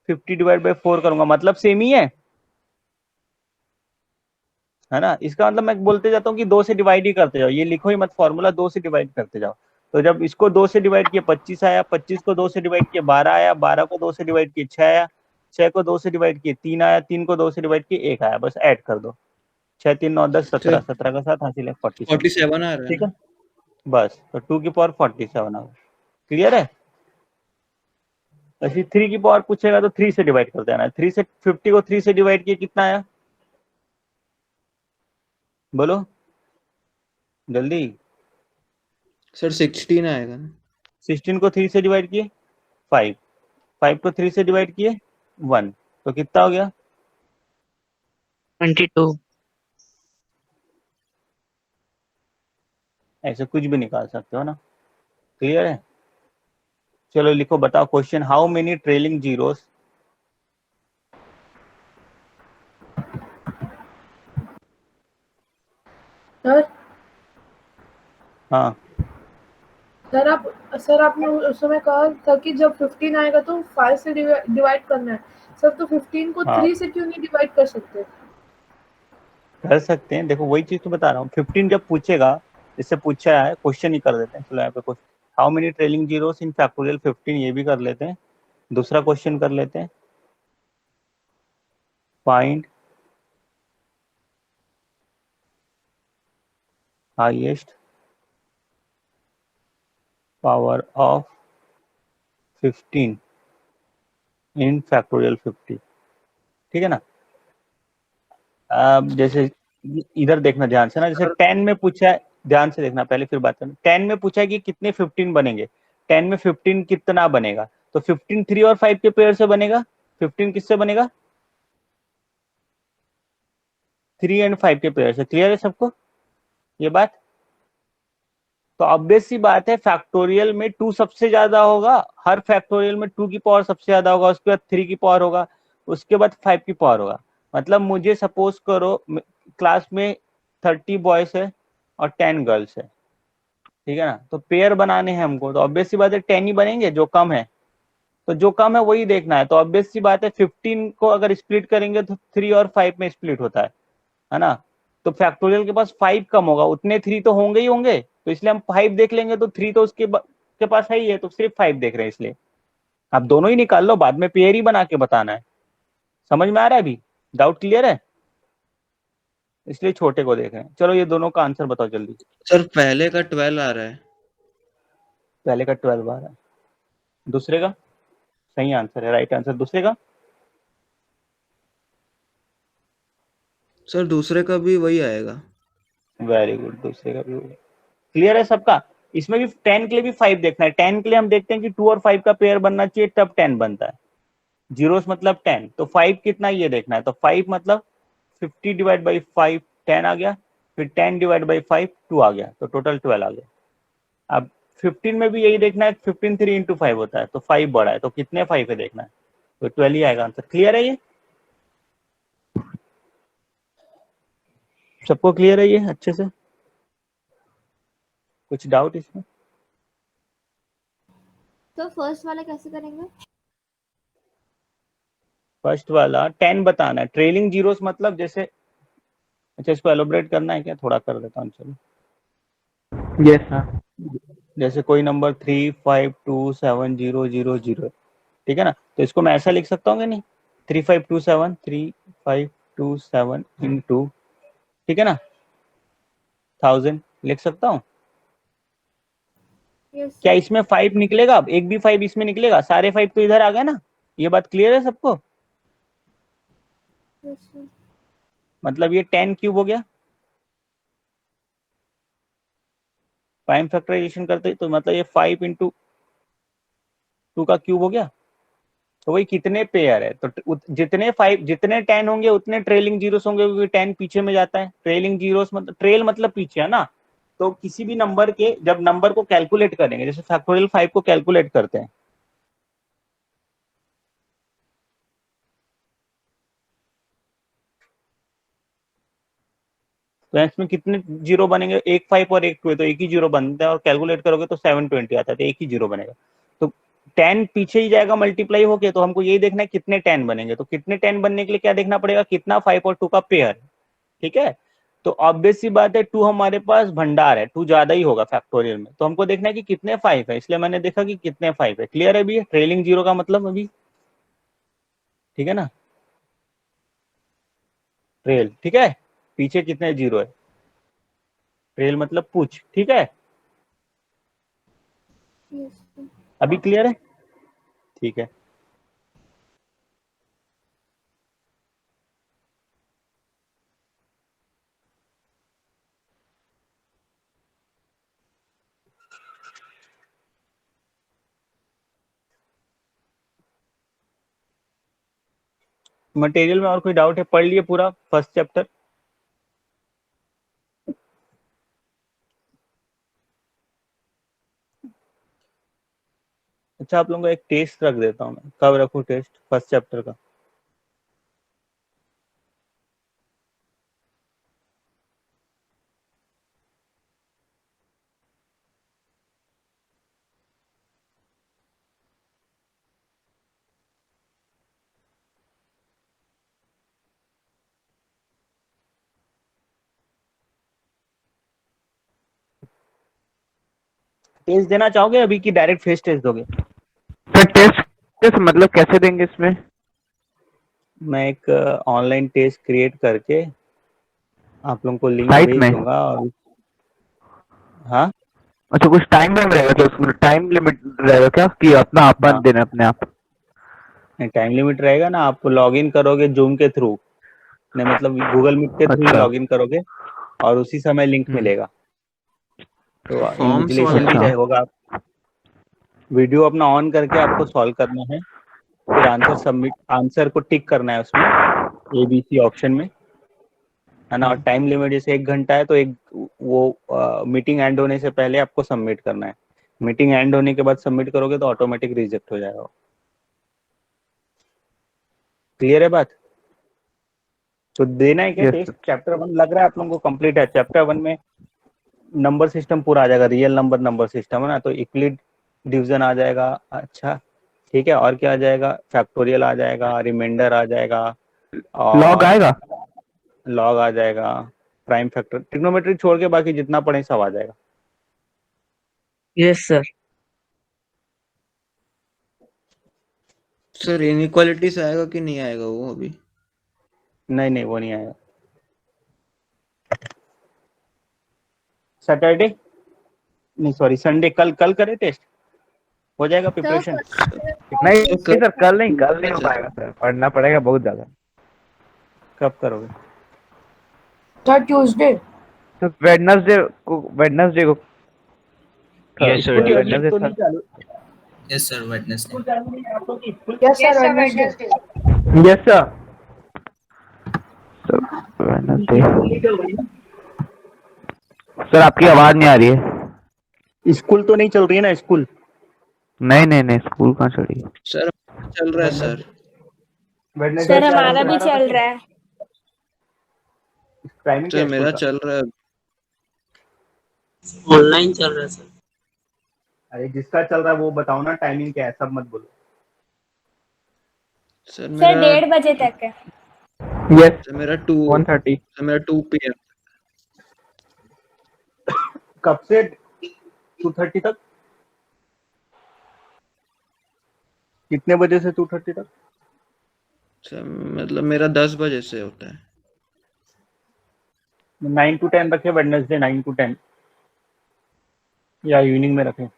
50 डिवाइड बाई 4 करूंगा, मतलब सेम ही है ना। इसका मतलब मैं बोलते जाता हूँ कि 2 से डिवाइड ही करते जाओ, ये लिखो ही मत फॉर्मूला, 2 से डिवाइड करते जाओ। तो जब इसको 2 से डिवाइड किया 25 आया, 25 को 2 से डिवाइड किया 12 आया, 12 को 2 से डिवाइड किया 6 आया, 6 को 2 से डिवाइड किया 3 आया, 3 को 2 से डिवाइड किया 1 आया, बस ऐड कर दो। 6 3 9 10 17, 17 का 7 हासिल है 47, 47 आ रहा है ठीक ना? है। बस तो 2 की पावर 47 आ गया। क्लियर है? ऐसी 3 की पावर पूछेगा तो 3 से डिवाइड कर देना है। 3 से 50 को 3 से डिवाइड किया कितना आया, बोलो जल्दी। सर 16 आएगा ना? 16 को 3 से डिवाइड किए 5, 5 को 3 से डिवाइड किए 1, तो कितना हो गया, 22। ऐसे कुछ भी निकाल सकते हो ना। क्लियर है? चलो लिखो, बताओ question, how many trailing zeros sir हाँ सर आपने उस समय कहा था कि जब 15 आएगा तो 5 से डिवाइड करना है। सर तो 15 को हाँ 3 से क्यों नहीं डिवाइड कर सकते? कर सकते हैं, देखो वही चीज तो बता रहा हूँ। 15 जब पूछेगा, इससे पूछा है, क्वेश्चन ही कर देते हैं। चलो यहाँ पे question, how many trailing zeros in factorial 15, ये भी कर लेते हैं। दूसरा क्वेश्चन कर लेते हैं, find highest power of 15 in factorial 50, ठीक है ना। अब जैसे इधर देखना ध्यान से ना, जैसे 10 में पूछा है, ध्यान से देखना पहले फिर बात करना। 10 में पूछा है कि कितने 15 बनेंगे, 10 में 15 कितना बनेगा, तो 15 3 और 5 के पेयर से बनेगा। 15 किससे बनेगा, 3 एंड 5 के पेयर से। क्लियर है सबको ये बात? तो ऑब्वियस सी बात है, फैक्टोरियल में 2 सबसे ज्यादा होगा, हर फैक्टोरियल में 2 की पावर सबसे ज्यादा होगा, उसके बाद 3 की पावर होगा, उसके बाद 5 की पावर होगा। मतलब मुझे सपोज करो क्लास में 30 बॉयज है और 10 गर्ल्स है, ठीक है ना। तो पेयर बनाने हैं हमको, तो ऑब्वियस सी बात है 10 ही बनेंगे, जो कम है तो जो कम है वही देखना है। तो ऑब्वियस सी बात है 15 को अगर स्प्लिट करेंगे तो 3 और 5 में स्प्लिट होता है ना। तो फैक्टोरियल के पास 5 कम होगा, उतने 3 तो होंगे ही होंगे, तो इसलिए हम 5 देख लेंगे, तो 3 तो उसके के पास है ही है, तो सिर्फ 5 देख रहे हैं। इसलिए आप दोनों ही निकाल लो, बाद में पेयर ही बना के बताना है। समझ में आ रहा है अभी? डाउट क्लियर है? इसलिए छोटे को देख रहे हैं। चलो ये दोनों का आंसर बताओ जल्दी। सर पहले का 12 आ रहा है। पहले का 12 आ रहा है, दूसरे का सही आंसर है, राइट आंसर। दूसरे का सर दूसरे का भी वही आएगा। वेरी गुड, दूसरे का भी क्लियर है सबका। इसमें भी 10 के लिए भी 5 देखना है। 10 के लिए हम देखते हैं कि 2 और 5 का पेयर बनना चाहिए, तब 10 बनता है। जीरोस मतलब 10, तो 5 कितना ये देखना है। तो 5 मतलब 50 डिवाइड बाई 5 10 आ गया, फिर 10 डिवाइड बाई 5 2 आ गया, तो टोटल 12 आ गया। अब 15 में भी यही देखना है, 15 3 इंटू 5 होता है, तो 5 बड़ा है, तो कितने 5 है देखना है, तो 12 ही आएगा आंसर। क्लियर है ये? सबको क्लियर है ये अच्छे से? कुछ डाउट इसमें? तो फर्स्ट वाला कैसे करेंगे? फर्स्ट वाला 10 बताना है, ट्रेलिंग जीरोस मतलब जैसे, अच्छा इसको एलोबरेट करना है क्या? थोड़ा कर देता हूँ चलो। Yes sir. जैसे कोई नंबर 3 5 2 7 0 0 0, ठीक है ना, तो इसको मैं ऐसा लिख सकता हूँ कि नहीं, 3 5 2 7 3 5 2 7 इंटू, ठीक है ना, 1000 लिख सकता हूँ। यस क्या इसमें 5 निकलेगा? अब एक भी 5 इसमें निकलेगा? सारे 5 तो इधर आ गए ना, ये बात क्लियर है सबको? सर। मतलब ये 10 क्यूब हो गया, प्राइम फैक्टराइजेशन करते तो मतलब ये 5 इंटू 2 का क्यूब हो गया, तो वही कितने पेयर है, तो जितने 5 जितने 10 होंगे उतने ट्रेलिंग जीरोस होंगे, क्योंकि 10 पीछे में जाता है। ट्रेलिंग जीरोस मतलब ट्रेल मतलब पीछे है ना, तो किसी भी नंबर के जब नंबर को कैलकुलेट करेंगे, जैसे फैक्टोरियल 5 को कैलकुलेट करते हैं, तो इसमें कितने जीरो बनेंगे? एक 5 और एक 2 है, तो एक ही जीरो बनता है, और कैलकुलेट करोगे तो 720 आता है, तो एक ही जीरो बनेगा। तो 10 पीछे ही जाएगा मल्टीप्लाई होके, तो हमको यही देखना है कितने 10 बनेंगे। तो कितने 10 बनने के लिए क्या देखना पड़ेगा? कितना 5 और 2 का पेयर, ठीक है। तो ऑब्वियस सी बात है 2 हमारे पास भंडार है, 2 ज्यादा ही होगा फैक्टोरियल में, तो हमको देखना है कि कितने 5 है, इसलिए मैंने देखा कि कितने 5 है। क्लियर है अभी ट्रेलिंग जीरो का मतलब अभी? ठीक है ना, ट्रेल, ठीक है, पीछे कितने जीरो है, ट्रेल मतलब पूछ, ठीक है। Yes sir. अभी क्लियर है? ठीक है। मटेरियल में और कोई डाउट है? पढ़ लिए पूरा फर्स्ट चैप्टर? अच्छा, आप लोगों को एक टेस्ट रख देता हूँ मैं। कब रखूँ टेस्ट फर्स्ट चैप्टर का? टेस्ट देना चाहोगे अभी कि डायरेक्ट फेस टेस्ट दोगे? सर टेस्ट मतलब कैसे देंगे इसमें? मैं एक ऑनलाइन टेस्ट क्रिएट करके आप लोगों को लिंक साइट भेज में? दूंगा, और हाँ अच्छा, कुछ टाइम में रहेगा क्या उसमें? टाइम लिमिट रहेगा क्या कि अपना आप हाँ, देना अपने आप? टाइम लिमिट रहेगा ना। आप लॉग इन करोगे जूम के थ्रू, नहीं मतलब गूगल मीट के थ्रू ही अच्छा। लॉग इन करोगे, और उसी समय लिंक मिलेगा। तो फॉर्म्स इन्विजिलेशन वाले भी अच्छा। होगा। वीडियो अपना ऑन करके आपको सॉल्व करना है, फिर आंसर सबमिट, आंसर को टिक करना है उसमें ABC ऑप्शन में, है ना। और टाइम लिमिट जैसे 1 घंटा है, तो एक वो मीटिंग एंड होने से पहले आपको सबमिट करना है। मीटिंग एंड होने के बाद सबमिट करोगे तो ऑटोमेटिक रिजेक्ट हो जाएगा। क्लियर है बात? तो देना है क्या यस टेस्ट? सर। चैप्टर 1 लग रहा है आप लोगों को कंप्लीट है? चैप्टर 1 में नंबर सिस्टम पूरा आ जाएगा, रियल नंबर सिस्टम है ना, तो इक्विलिड डिवीजन आ जाएगा। अच्छा ठीक है, और क्या आ जाएगा? फैक्टोरियल आ जाएगा, रिमाइंडर आ जाएगा, लॉग और आएगा? लॉग आ जाएगा, प्राइम फैक्टर, ट्रिग्नोमेट्री छोड़ के बाकी जितना पढ़े सब आ जाएगा। Yes sir. सर इनइक्वालिटी से आएगा कि नहीं आएगा वो अभी? नहीं नहीं, वो नहीं आएगा। सैटरडे नहीं सॉरी संडे, कल करे टेस्ट, हो जाएगा प्रिपरेशन। नहीं सर, कल नहीं हो पाएगा सर, पढ़ना पड़ेगा बहुत ज्यादा। कब करोगे? Sir Tuesday. तो वेडनेसडे को यस सर, स्कूल अभी वेडनेसडे तो सर। नहीं चालू? Yes sir, Wednesday. स्कूल चालू नहीं है आप लोग की? School yes sir Wednesday. Yes sir. Wednesday sir आपकी आवाज नहीं आ रही है। स्कूल तो नहीं चल रही है ना स्कूल? नहीं नहीं नहीं स्कूल कहाँ चढ़ी? सर चल रहा है सर। सर हमारा भी चल रहा है। टाइमिंग सर मेरा चल रहा है। ऑनलाइन चल रहा है सर। अरे जिसका चल रहा है वो बताओ ना, टाइमिंग क्या है, सब मत बोलो। सर सर मेरा 1:30 बजे तक है। यस सर मेरा 2 1:30 सर मेरा 2 PM। कब से 2:30 तक? कितने बजे से 2:30 तक? सर मतलब मेरा 10 बजे से होता है। 9 to 10 रखे, वेडनेसडे 9 to 10, या इवनिंग में रखे?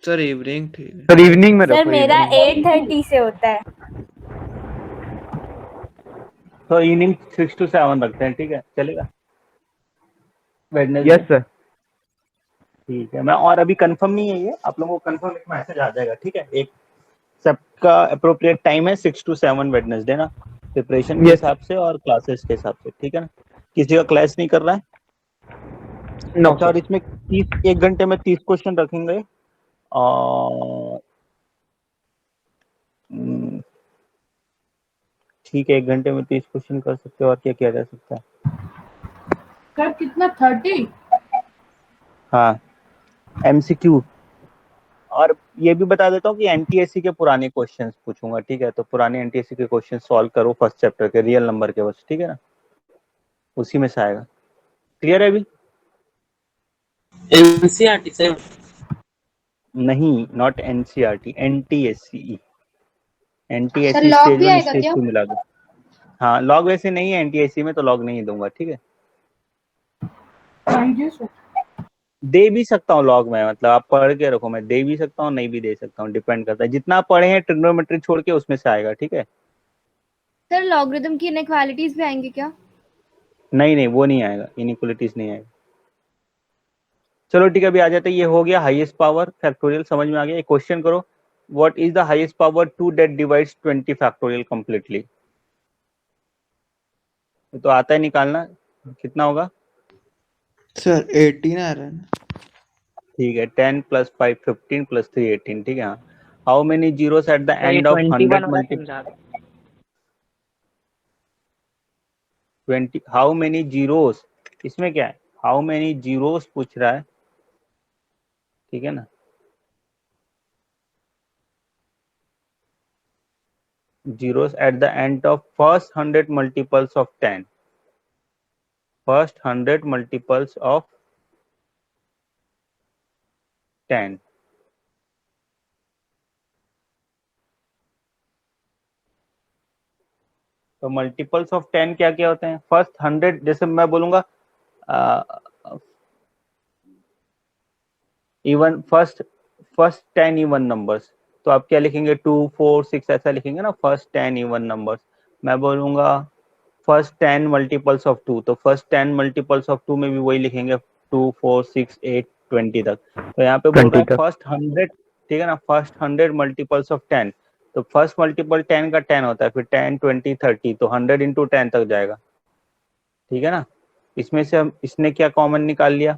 सर इवनिंग ठीक है। सर इवनिंग में सर रखो। मेरा evening। 8:30 से होता है। तो इवनिंग 6 to 7 रखते हैं, ठीक है, चलेगा? Wednesday yes sir. ठीक है। मैं और अभी कंफर्म नहीं है ये, आप लोगों को कंफर्म एक मैसेज आ जाएगा, ठीक है? एक सबका अप्रोप्रिएट टाइम है 6 to 7 वेडनेसडे ना, प्रिपरेशन के Yes. हिसाब से और क्लासेस के हिसाब से, ठीक है ना? किसी का क्लास नहीं कर रहा है? नो अच्छा, और इसमें 1 घंटे में 30 क्वेश्चन रखेंगे और ठीक है, 1 घंटे में 30 क्वेश्चन कर सकते हो, और क्या किया जा सकता है? सर कितना 30? हाँ, MCQ। और ये भी बता देता हूँ कि NTSC के पुराने क्वेश्चंस पूछूंगा, ठीक है? तो पुराने NTSC के क्वेश्चन सॉल्व करो फर्स्ट चैप्टर के, रियल नंबर के बस, ठीक है ना? उसी में से आएगा। क्लियर है अभी? NCERT sir. नहीं, not NCERT, NTSC। Sir NTSC log stage भी 1 आएगा स्टेज क्या? 2 मिला दो। हाँ, लॉग वैसे नहीं है NTSC में, तो लॉग नहीं दूंगा, ठीक है? दे भी सकता हूँ लॉग में, मतलब आप पढ़ के रखो, मैं दे भी सकता हूँ, नहीं भी दे सकता हूँ, डिपेंड करता है जितना आप पढ़े हैं ट्रिग्नोमेट्री छोड़ के, उसमें से आएगा, ठीक है? सर लॉगरिथम की इनइक्वालिटीज भी आएंगी क्या? नहीं नहीं, वो नहीं आएगा, इनइक्वालिटीज नहीं आएगा। चलो ठीक है, अभी आ जाते हैं। ये हो गया हाईएस्ट पावर फैक्टोरियल, समझ में आ गया? एक क्वेश्चन करो, what is the highest power 2 that divides 20 factorial completely? तो आता है निकालना, कितना होगा? सर 18 आ रहा है ना? ठीक है, 10 + 5 15 + 3 18, ठीक है? How many zeros at the sir ये एंड ऑफ 21 100 वाला मल्टी समझा दो। 20? हाउ मेनी जीरोस, इसमें क्या है? हाउ मेनी जीरोस पूछ रहा है, ठीक है ना? Zeros at the end of first 100 multiples of 10, first 100 multiples of 10। तो मल्टीपल्स ऑफ 10 क्या क्या होते हैं? फर्स्ट 100, जैसे मैं बोलूंगा इवन फर्स्ट 10 इवन नंबर्स, तो आप क्या लिखेंगे? 2 4 6 ऐसा लिखेंगे ना, फर्स्ट 10 इवन नंबर्स। मैं बोलूंगा फर्स्ट 10 मल्टीपल्स ऑफ 2, तो फर्स्ट 10 मल्टीपल्स ऑफ 2 में भी वही लिखेंगे, 2 4 6 8 20 तक। तो यहाँ पे बोल रहा है फर्स्ट 100, ठीक है ना? फर्स्ट 100 मल्टीपल्स ऑफ 10, तो फर्स्ट मल्टीपल 10 का 10 होता है, फिर 10 20 30, तो 100 × 10 तक जाएगा, ठीक है ना? इसमें से हम इसने क्या कॉमन निकाल लिया?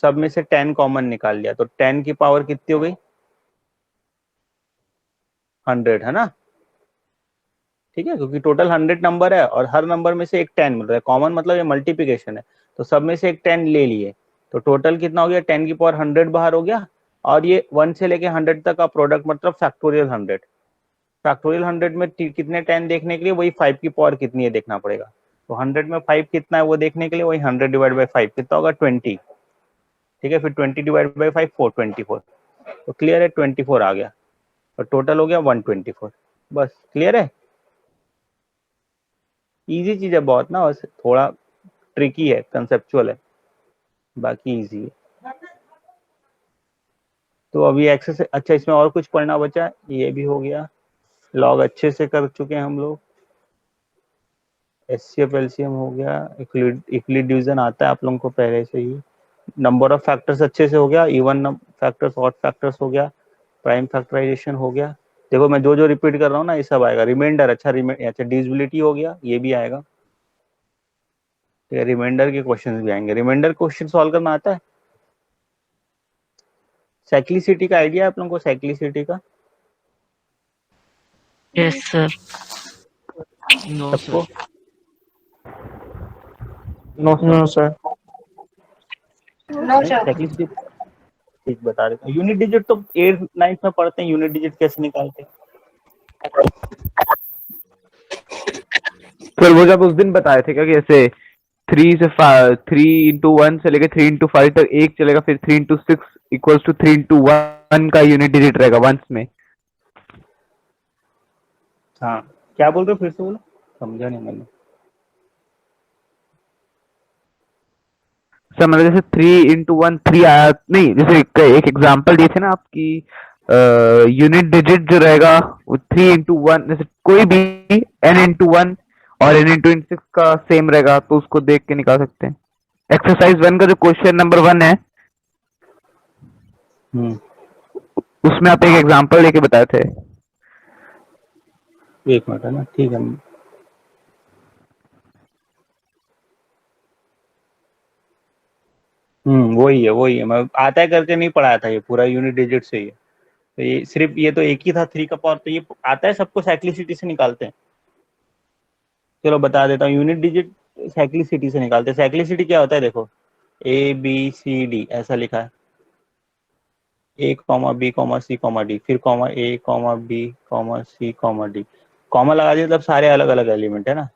सब में से 10 कॉमन निकाल लिया, तो 10 की पावर कितनी हो गई? 100, है ना? ठीक है, क्योंकि टोटल 100 नंबर है और हर नंबर में से एक 10 मिल रहा है, कॉमन मतलब ये मल्टीप्लिकेशन है, तो सब में से एक 10 ले लिए, तो टोटल कितना हो गया? 10 की पावर 100 बाहर हो गया, और ये 1 से लेके 100 तक का प्रोडक्ट मतलब फैक्टोरियल 100। फैक्टोरियल 100 में कितने 10 देखने के लिए वही 5 की पावर कितनी है देखना पड़ेगा, तो 100 में 5 कितना है वो देखने के लिए वही 100 / 5 कितना होगा? 20, ठीक है? फिर 20 / 5 424, तो क्लियर है? 24 आ गया, और टोटल हो गया 124। बस क्लियर है? इजी चीज है बहुत ना, बस थोड़ा ट्रिकी है, कंसेप्चुअल है, बाकी इजी है। तो अभी एक्सेस, अच्छा इसमें और कुछ पढ़ना बचा? ये भी हो गया, लॉग अच्छे से कर चुके हैं हम लोग, HCF LCM हो गया, यूक्लिड डिवीजन आता है आप लोगों को पहले से ही, नंबर ऑफ फैक्टर्स अच्छे से हो गया, इवन फैक्टर्स ऑड फैक्टर्स हो गया, प्राइम फैक्टराइजेशन हो गया, देखो मैं जो जो रिपीट कर रहा हूँ ना ये सब आएगा। रिमाइंडर, अच्छा डिविजिबिलिटी हो गया, ये भी आएगा। रिमाइंडर के क्वेश्चन भी आएंगे। रिमाइंडर क्वेश्चन सॉल्व करना आता है? साइक्लिसिटी का आइडिया है आप लोगों को? साइक्लिसिटी का यस सर। नो सबको? सर। No sir. साइक्लिसिटी ठीक बता देता हूँ। यूनिट डिजिट तो 8th 9th में पढ़ते हैं, यूनिट डिजिट कैसे निकालते हैं। फिर वो जब उस दिन बताए थे क्या कि ऐसे 3 से लेके 3 into 5 तक एक चलेगा, फिर 3 into 6 इक्वल्स टू 3 into 1 का यूनिट डिजिट रहेगा वंस में। हाँ क्या बोल रहे हो, फिर से बोलो, समझा नहीं मैंने। सर मतलब जैसे 3 into 1 3 आया नहीं, जैसे एक एग्जांपल दिए थे ना आपकी, यूनिट डिजिट जो रहेगा वो 3 into 1, जैसे कोई भी n into 1 और n into 6 का सेम रहेगा तो उसको देख के निकाल सकते हैं। एक्सरसाइज 1 का जो क्वेश्चन नंबर 1 है उसमें आप एक एग्जांपल लेके बताए थे। एक मिनट है ना, ठीक है। वही है मैं आता है करके नहीं पढ़ाया था, ये पूरा यूनिट डिजिट से ही है। तो ये सिर्फ ये तो एक ही था 3 का पावर, तो ये आता है सबको, साइक्लिसिटी से निकालते हैं। चलो बता देता हूँ, यूनिट डिजिट साइक्लिसिटी से निकालते हैं। साइक्लिसिटी क्या होता है, देखो ABCD ऐसा लिखा है, A, B, C, फिर A, B, C, कॉमा लगा दिया, मतलब सारे अलग अलग एलिमेंट है ना।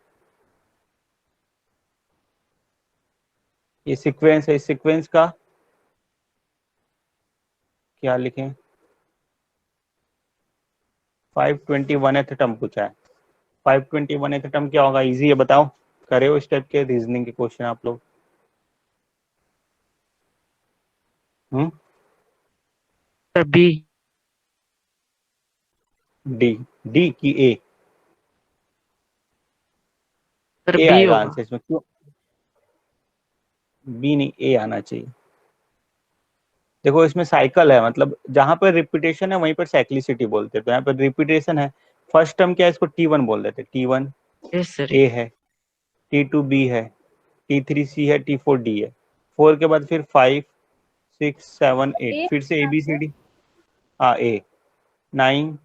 ये सीक्वेंस है, इस सीक्वेंस का क्या लिखें, 521th टर्म पूछा है। 521th टर्म क्या होगा, इजी है, बताओ, करे हो इस टाइप के रीजनिंग के क्वेश्चन आप लोग? Sir B. डी की ए? सर ए बी आएगा होगा। आंसर इसमें, क्यों बी नहीं, ए आना चाहिए। देखो इसमें साइकिल है, मतलब जहां पर रिपीटेशन है वहीं पर साइक्लिसिटी बोलते हैं। तो यहाँ पर रिपीटेशन है, फर्स्ट टर्म क्या है, इसको T1 बोल देते हैं। T1 yes sir. ए है, T2 बी है, T3 सी है, T4 डी है। 4 के बाद फिर 5 6 7 8, फिर से ABCD, हाँ ए, 9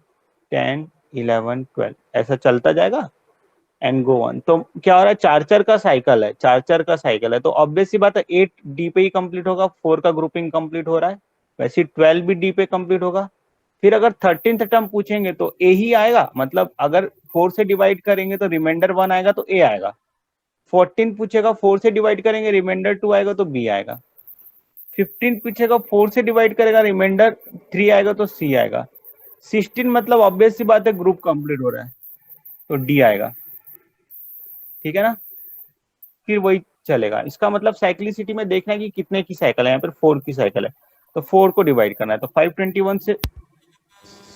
10 11 12 ऐसा चलता जाएगा एंड गो ऑन। तो क्या हो रहा है, चार का साइकिल है, चार का साइकिल है, तो ऑब्वियस सी बात है 8 डी पे ही कंप्लीट होगा, 4 का ग्रुपिंग कंप्लीट हो रहा है, वैसे 12 भी डी पे कंप्लीट होगा। फिर अगर 13th टर्म पूछेंगे तो ए ही आएगा, मतलब अगर 4 से डिवाइड करेंगे तो रिमाइंडर 1 आएगा तो ए आएगा। 14 पूछेगा 4 से डिवाइड करेंगे रिमाइंडर 2 आएगा तो बी आएगा। 15 पूछेगा 4 से डिवाइड करेगा रिमाइंडर 3 आएगा तो सी आएगा। 16 मतलब ऑब्वियस सी बात है ग्रुप कंप्लीट हो रहा है तो डी आएगा, ठीक है ना। फिर वही चलेगा, इसका मतलब साइक्लिसिटी में देखना है कि कितने की साइकिल है, यहाँ पर 4 की साइकिल है तो 4 को डिवाइड करना है, तो 521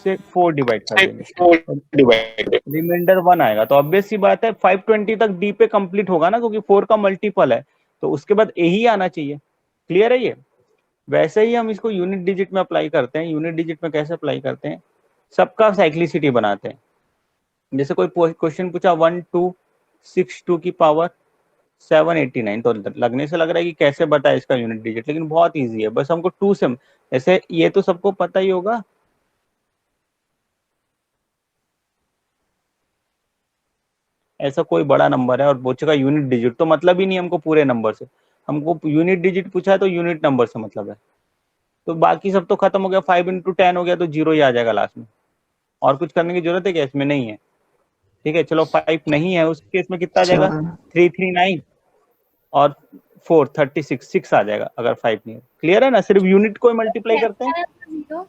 से 4 डिवाइड कर देंगे, रिमाइंडर 1 आएगा। तो ऑब्वियस सी बात है 520 तक डी पे कंप्लीट होगा ना, क्योंकि 4 का मल्टीपल है, तो उसके बाद ए ही आना चाहिए। क्लियर है ये? वैसे ही हम इसको यूनिट डिजिट में अप्लाई करते हैं। यूनिट डिजिट में कैसे अप्लाई करते हैं, सबका साइक्लिसिटी बनाते हैं। जैसे कोई क्वेश्चन पूछा 1262 की पावर 789, तो लगने से लग रहा है कि कैसे बताए इसका यूनिट डिजिट, लेकिन बहुत इजी है, बस हमको 2 से, जैसे ये तो सबको पता ही होगा, ऐसा कोई बड़ा नंबर है और पूछेगा यूनिट डिजिट, तो मतलब ही नहीं हमको पूरे नंबर से, हमको यूनिट डिजिट पूछा है तो यूनिट नंबर से मतलब है। तो बाकी सब तो खत्म हो गया, 5 into 10 हो गया तो 0 ही आ जाएगा लास्ट में, और कुछ करने की जरूरत है क्या, इसमें नहीं है। ठीक है, चलो 5 नहीं है, उस केस में कितना आ जाएगा, 339 और 4 36 6 आ जाएगा अगर 5 नहीं है। क्लियर है ना, सिर्फ यूनिट को मल्टीप्लाई करते हैं। जीरो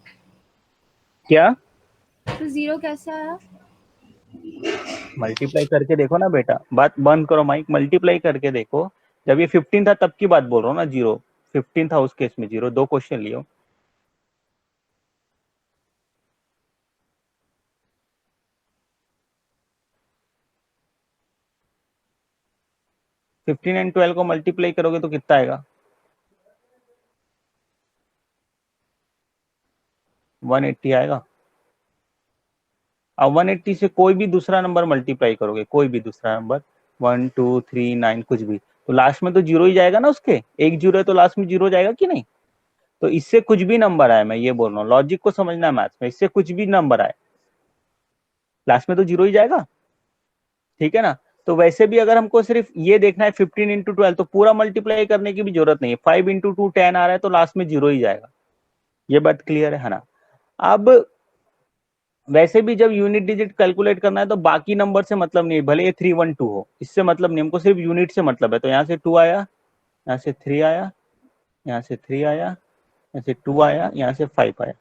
क्या तो जीरो कैसे आया? मल्टीप्लाई करके देखो ना बेटा, बात बंद करो माइक, मल्टीप्लाई करके देखो। जब ये 15 था तब की बात बोल रहा हूँ ना, 0 15 था उस केस में 0, 2 क्वेश्चन लियो। फिफ्टीन एंड 12 को मल्टीप्लाई करोगे तो कितना आएगा, 180 आएगा। अब 180 से कोई भी दूसरा नंबर मल्टीप्लाई करोगे, कोई भी दूसरा नंबर 1 2 3 9 कुछ भी, तो लास्ट में तो जीरो ही जाएगा ना, उसके एक जीरो है तो लास्ट में जीरो जाएगा कि नहीं। तो इससे कुछ भी नंबर आए, मैं ये बोल रहा हूँ, लॉजिक को समझना है मैथ्स में, इससे कुछ भी नंबर आए लास्ट में तो जीरो ही जाएगा, ठीक है ना। तो वैसे भी अगर हमको सिर्फ ये देखना है 15 इंटू 12, तो पूरा मल्टीप्लाई करने की भी जरूरत नहीं है, 5 इंटू 2 10 आ रहा है तो लास्ट में जीरो ही जाएगा। ये बात क्लियर है ना। अब वैसे भी जब यूनिट डिजिट कैलकुलेट करना है तो बाकी नंबर से मतलब नहीं, भले ये 3 1 2 हो, इससे मतलब नहीं, हमको सिर्फ यूनिट से मतलब है। तो यहाँ से 2 आया, यहाँ से 3 आया, यहाँ से 3 आया, यहाँ से 2 आया, यहाँ से 5 आया,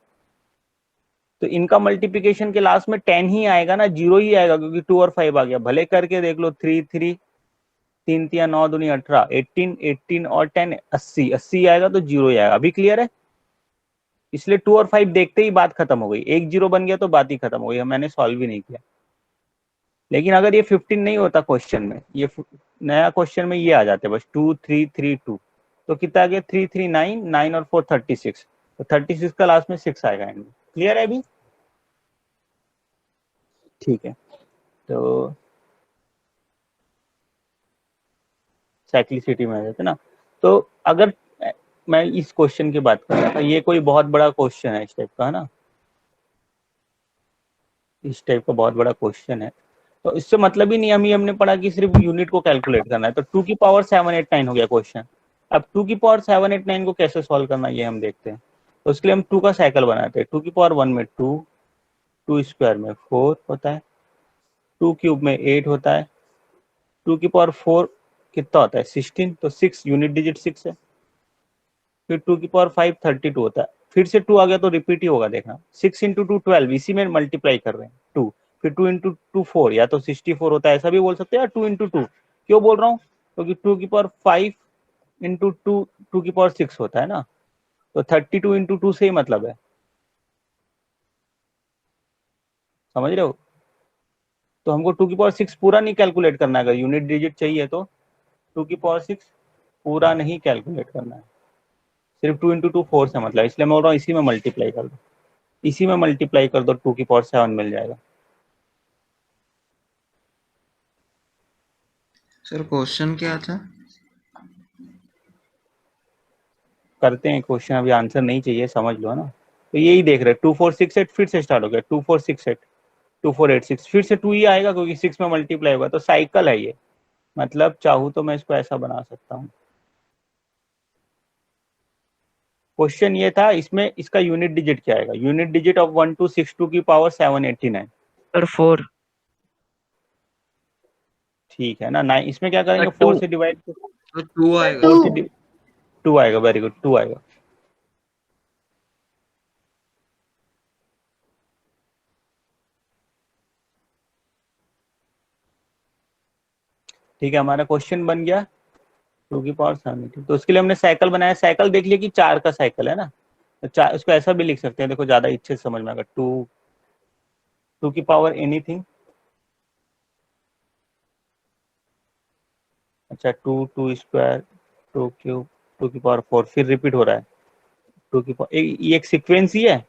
तो इनका मल्टीप्लिकेशन के लास्ट में 10 ही आएगा ना, जीरो ही आएगा, क्योंकि 2 और 5 आ गया। भले करके देख लो, 3 3 3 3 9 दूनी 18, 18 18 और 10 80, 80 आएगा तो जीरो ही आएगा। अभी क्लियर है। इसलिए 2 और 5 देखते ही बात खत्म हो गई, एक जीरो बन गया तो बात ही खत्म हो गई, मैंने सॉल्व भी नहीं किया। लेकिन अगर ये 15 नहीं होता क्वेश्चन में, ये नया क्वेश्चन में ये आ जाते बस 2 3 3 2, तो कितना आ गया 3 3 9 9 और 4 36, तो 36 का लास्ट में 6 आएगा एंड में। क्लियर है अभी, ठीक है। तो साइक्लिसिटी में आ जाते ना। तो अगर मैं इस क्वेश्चन की बात कर रहा था, ये कोई बहुत बड़ा क्वेश्चन है इस टाइप का, है ना, इस टाइप का बहुत बड़ा क्वेश्चन है, तो इससे मतलब ही नहीं, हमने पढ़ा कि सिर्फ यूनिट को कैलकुलेट करना है। तो 2 की पावर 7 8 9 हो गया क्वेश्चन। अब 2 की पावर 7 8 9 को कैसे सॉल्व करना है ये हम देखते हैं। तो उसके लिए हम 2 का साइकिल बनाते हैं। 2 की पावर 1 में 2, 2 स्क्वायर में 4 होता है, 2 क्यूब में 8 होता है, 2 की पावर 4 कितना होता है 16, तो 6 यूनिट डिजिट 6 है। फिर 2 की पावर 5 32 होता है, फिर से 2 आ गया तो रिपीट ही होगा, देखना 6 इंटू 2 12, इसी में मल्टीप्लाई कर रहे हैं 2, फिर 2 इंटू 2 4, या तो 64 होता है, ऐसा भी बोल सकते हैं, या 2 इंटू 2। क्यों बोल रहा हूँ, क्योंकि 2 की पावर 5 इंटू 2 2 की पावर 6 होता है ना, तो 32 इंटू 2 से ही मतलब है, समझ रहे हो। तो हमको 2 की पावर 6 पूरा नहीं कैलकुलेट करना है, अगर यूनिट डिजिट चाहिए तो 2 की पावर 6 पूरा नहीं कैलकुलेट करना है, सिर्फ 2 इंटू 2 4 से मतलब, इसलिए मैं बोल रहा हूँ इसी में मल्टीप्लाई कर दो, इसी में मल्टीप्लाई कर दो, 2 की पावर 7 मिल जाएगा। सर क्वेश्चन क्या था? करते हैं क्वेश्चन, अभी आंसर नहीं चाहिए, समझ लो ना। तो यही देख रहे 2 4 6 8, फिर से स्टार्ट हो गया 2 4 6 8, 2 4 8 6, फिर से 2 ही आएगा क्योंकि 6 में मल्टीप्लाई होगा, तो साइकिल है ये, मतलब चाहूँ तो मैं इसको ऐसा बना सकता हूँ। क्वेश्चन ये था, इसमें इसका यूनिट डिजिट क्या आएगा, यूनिट डिजिट ऑफ 1262 की पावर 789, सर 4। ठीक है ना। 9 इसमें क्या करेंगे, 4 से डिवाइड, तो 2 आएगा। 4 से 2 आएगा, वेरी गुड, 2 आएगा। ठीक है, हमारा क्वेश्चन बन गया 2 की पावर 7, तो उसके लिए हमने साइकिल बनाया। साइकिल देख लिया कि 4 का साइकिल है ना, तो 4, उसको ऐसा भी लिख सकते हैं, देखो ज्यादा अच्छे से समझ में आएगा, 2 की पावर एनीथिंग, अच्छा 2 2 स्क्वायर 2 क्यूब 2 की पावर 4, फिर रिपीट हो रहा है 2 की पावर, ये एक सीक्वेंस ही है,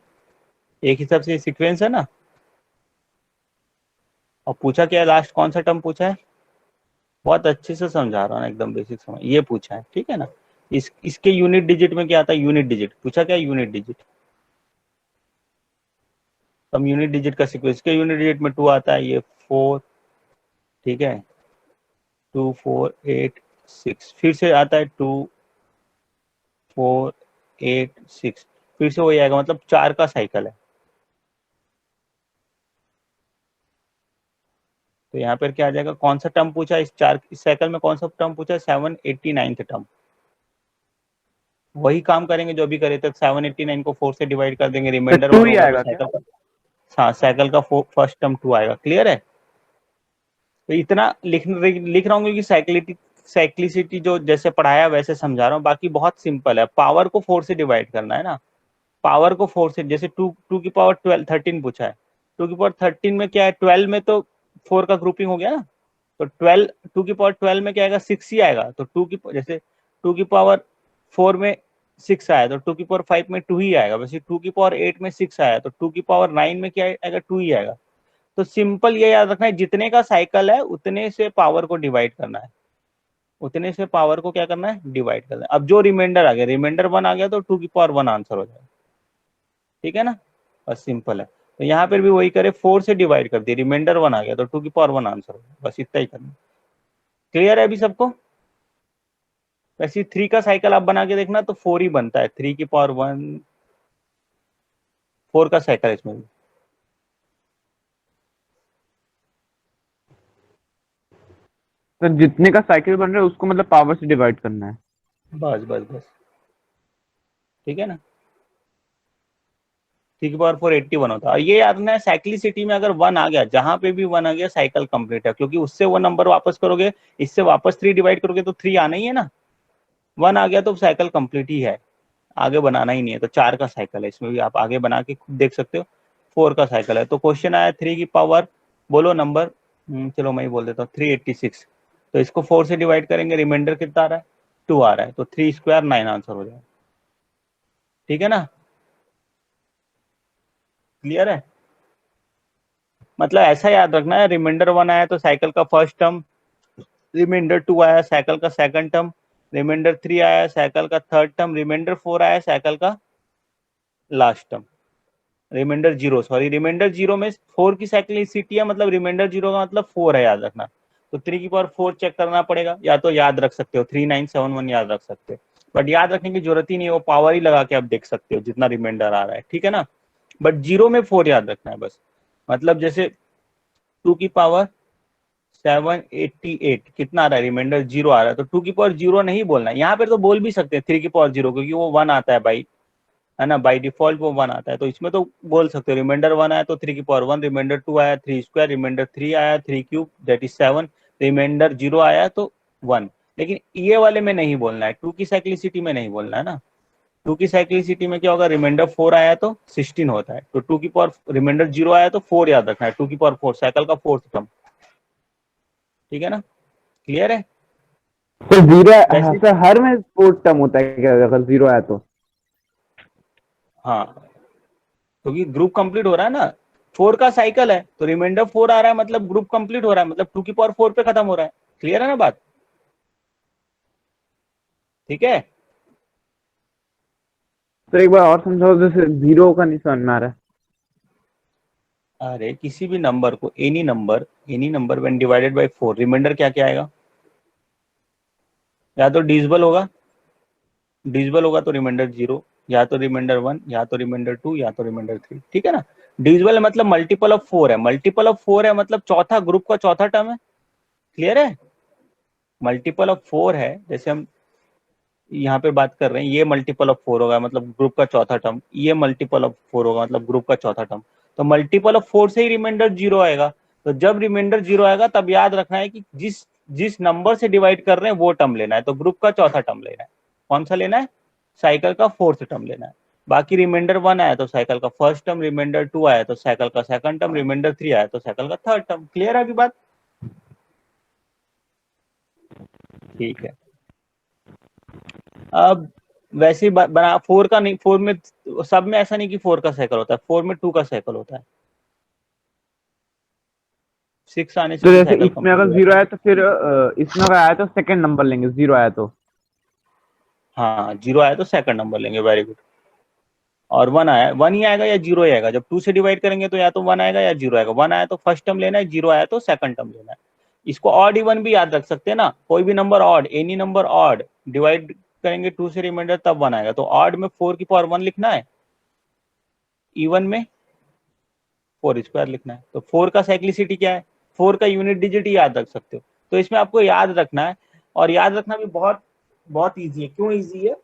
एक हिसाब से सीक्वेंस है ना। और पूछा क्या है, लास्ट कौन सा टर्म पूछा है, बहुत अच्छे से समझा रहा हूँ ना, एकदम बेसिक समझ, ये पूछा है, ठीक है ना। इसके यूनिट डिजिट में क्या आता है, यूनिट डिजिट पूछा, क्या यूनिट डिजिट, हम यूनिट डिजिट का सीक्वेंस के यूनिट डिजिट में 2 आता है, ये 4, ठीक है, 2 4 8 6, फिर से आता है 2 4 8 6, फिर से वही आएगा, मतलब 4 का साइकिल है। तो यहाँ पर क्या आ जाएगा, कौन सा टर्म पूछा है, इस साइकिल में कौन सा टर्म पूछा है, 789th टर्म। वही काम करेंगे जो भी करे थे, 789 को 4 से डिवाइड कर देंगे, रिमाइंडर 2 ही आएगा क्या? हाँ, साइकिल का फर्स्ट टर्म 2 आएगा। क्लियर है। तो इतना लिख रहा हूँ क्योंकि साइक्लिसिटी जो जैसे पढ़ाया वैसे समझा रहा हूँ, बाकी बहुत सिंपल है। पावर को 4 से डिवाइड करना है ना, पावर को 4 से, जैसे 2 की पावर 12 13 पूछा है, 2 की पावर 13 में क्या है, 12 में तो 4 का ग्रुपिंग हो गया ना, तो 2 की पावर 12 में क्या आएगा, 6 ही आएगा। तो जैसे 2 की पावर 4 में 6 आया, तो 2 की पावर 5 में 2 ही आएगा। वैसे 2 की पावर 8 में 6 आया, तो 2 की पावर 9 में क्या आएगा, 2 ही आएगा। तो सिंपल ये याद रखना है, जितने का साइकिल है उतने से पावर को डिवाइड करना है, उतने से पावर को क्या करना है, डिवाइड करना है। अब जो रिमाइंडर आ गया, रिमाइंडर 1 आ गया तो 2 की पावर 1 आंसर हो जाएगा, ठीक है ना, बस सिंपल है। तो यहाँ पर भी वही करे, 4 से डिवाइड कर दिया, रिमाइंडर 1 आ गया तो 2 की पावर 1 आंसर हो जाएगा, बस इतना ही करना। क्लियर है अभी सबको? वैसे 3 का साइकिल आप बना के देखना तो 4 ही बनता है, 3 की पावर 1, 4 का साइकिल इसमें भी। तो जितने का साइकिल बन रहा है उसको मतलब पावर से डिवाइड करना है। बस बस बस, ठीक है ना। 3 की पावर 4 81 होता है। और ये याद रखना है, साइक्लिसिटी में अगर 1 आ गया, जहां पे भी 1 आ गया साइकिल कंप्लीट है, क्योंकि उससे वो नंबर वापस करोगे, इससे वापस 3 डिवाइड करोगे तो 3 आना ही है ना। 1 आ गया तो साइकिल कंप्लीट ही है, आगे बनाना ही नहीं है। तो 4 का साइकिल है, इसमें भी आप आगे बना के खुद देख सकते हो। 4 का साइकिल है। तो क्वेश्चन आया 3 की पावर, बोलो नंबर, चलो मैं ही बोल देता हूँ, 386। तो इसको 4 से डिवाइड करेंगे, रिमाइंडर कितना आ रहा है, 2 आ रहा है, तो 3 स्क्वायर 9 आंसर हो जाएगा, ठीक है ना। क्लियर है? मतलब ऐसा याद रखना है, रिमाइंडर 1 आया तो साइकिल का फर्स्ट टर्म, रिमाइंडर 2 आया साइकिल का सेकंड टर्म, रिमाइंडर 3 आया साइकिल का थर्ड टर्म, रिमाइंडर 4 आया साइकिल का last term, remainder 0, sorry remainder 0 में 4 की साइक्लिसिटी है, मतलब रिमाइंडर 0 का मतलब 4 है, याद रखना। तो 3 की पावर 4 चेक करना पड़ेगा, या तो याद रख सकते हो 3971 याद रख सकते हो, बट याद रखने की जरूरत ही नहीं है, वो पावर ही लगा के आप देख सकते हो जितना रिमाइंडर आ रहा है, ठीक है ना। बट 0 में 4 याद रखना है बस। मतलब जैसे 2 की पावर 788 कितना आ रहा है, रिमाइंडर 0 आ रहा है, तो 2 की पावर 0 नहीं बोलना है। यहाँ पे तो बोल भी सकते हैं 3 की पावर 0, क्योंकि वो 1 आता है भाई, है ना, बाय डिफॉल्ट वो 1 आता है, तो इसमें तो बोल सकते हो रिमाइंडर 1 आया तो 3 की पावर 1, रिमाइंडर 2 आया 3 स्क्वायर, रिमाइंडर 3 आया 3 क्यूब दैट इज 7, रिमाइंडर 0 आया तो 1। लेकिन ये वाले में नहीं बोलना है, 2 की साइक्लिसिटी में नहीं बोलना है ना। 2 की साइक्लिसिटी में क्या होगा, रिमाइंडर 4 आया तो 16 होता है, तो 2 की पावर रिमाइंडर 0 आया तो 4 याद रखना है, 2 की पावर 4 साइकिल का फोर्थ टर्म, ठीक है ना। क्लियर है? तो जीरो वैसे सर हर में फोर्थ टर्म होता है क्या अगर 0 आया तो? हाँ, क्योंकि ग्रुप कंप्लीट हो रहा है ना, 4 का साइकिल है तो रिमाइंडर 4 आ रहा है, मतलब ग्रुप कंप्लीट हो रहा है, मतलब 2 की पावर 4 पे खत्म हो रहा है। क्लियर है ना बात? ठीक है। तो एक बार और समझाओ, जैसे 0 का नहीं समझ में आ रहा है। अरे किसी भी नंबर को, any number when divided by 4, remainder क्या क्या आएगा, या तो डिविजिबल होगा तो रिमाइंडर 0, या तो रिमाइंडर 1, या तो रिमाइंडर 2, या तो रिमाइंडर 3, ठीक है ना। डिविजिबल है मतलब मल्टीपल ऑफ 4 है, मल्टीपल ऑफ 4 है मतलब चौथा ग्रुप का चौथा टर्म है। क्लियर है? मल्टीपल ऑफ 4 है, जैसे हम यहाँ पे बात कर रहे हैं, ये मल्टीपल ऑफ 4 होगा मतलब ग्रुप का चौथा टर्म, ये मल्टीपल ऑफ 4 होगा मतलब ग्रुप का चौथा टर्म। तो मल्टीपल ऑफ 4 से ही रिमाइंडर 0 आएगा। तो जब रिमाइंडर 0 आएगा तब याद रखना है कि जिस नंबर से डिवाइड कर रहे हैं वो टर्म लेना है, तो ग्रुप का चौथा टर्म लेना है। कौन सा लेना है? साइकिल का फोर्थ टर्म लेना है। बाकी रिमाइंडर 1 आया तो साइकिल का फर्स्ट टर्म, रिमाइंडर 2 आया तो साइकिल का सेकंड टर्म, रिमाइंडर 3 आया तो साइकिल का थर्ड टर्म। क्लियर है अभी बात? ठीक है। अब वैसे ही बना 4 का नहीं, 4 में सब में ऐसा नहीं कि 4 का साइकिल होता है, 4 में 2 का साइकिल होता है। 6 आने से तो भी जैसे साइकिल इसमें अगर 0 आया तो फिर इसमें अगर आया तो सेकंड नंबर लेंगे, 0 आया तो। हाँ, 0 आया तो सेकंड नंबर लेंगे, वेरी गुड। और 1 आया, 1 ही आएगा या 0 ही आएगा, जब 2 से डिवाइड करेंगे तो या तो 1 आएगा या 0 आएगा। 1 आया तो फर्स्ट टर्म लेना है, 0 आया तो सेकंड टर्म लेना है। इसको ऑड इवन भी याद रख सकते हैं ना, कोई भी number odd, any number odd divide करेंगे 2 से रिमाइंडर तब 1 आएगा। तो ऑड में 4 की पावर 1 लिखना है, इवन में 4 स्क्वायर लिखना है। तो 4 का साइक्लिसिटी क्या है, 4 का यूनिट डिजिट ही याद रख सकते हो। तो इसमें आपको याद रखना है, और याद रखना भी बहुत बहुत ईजी है। क्यों ईजी है?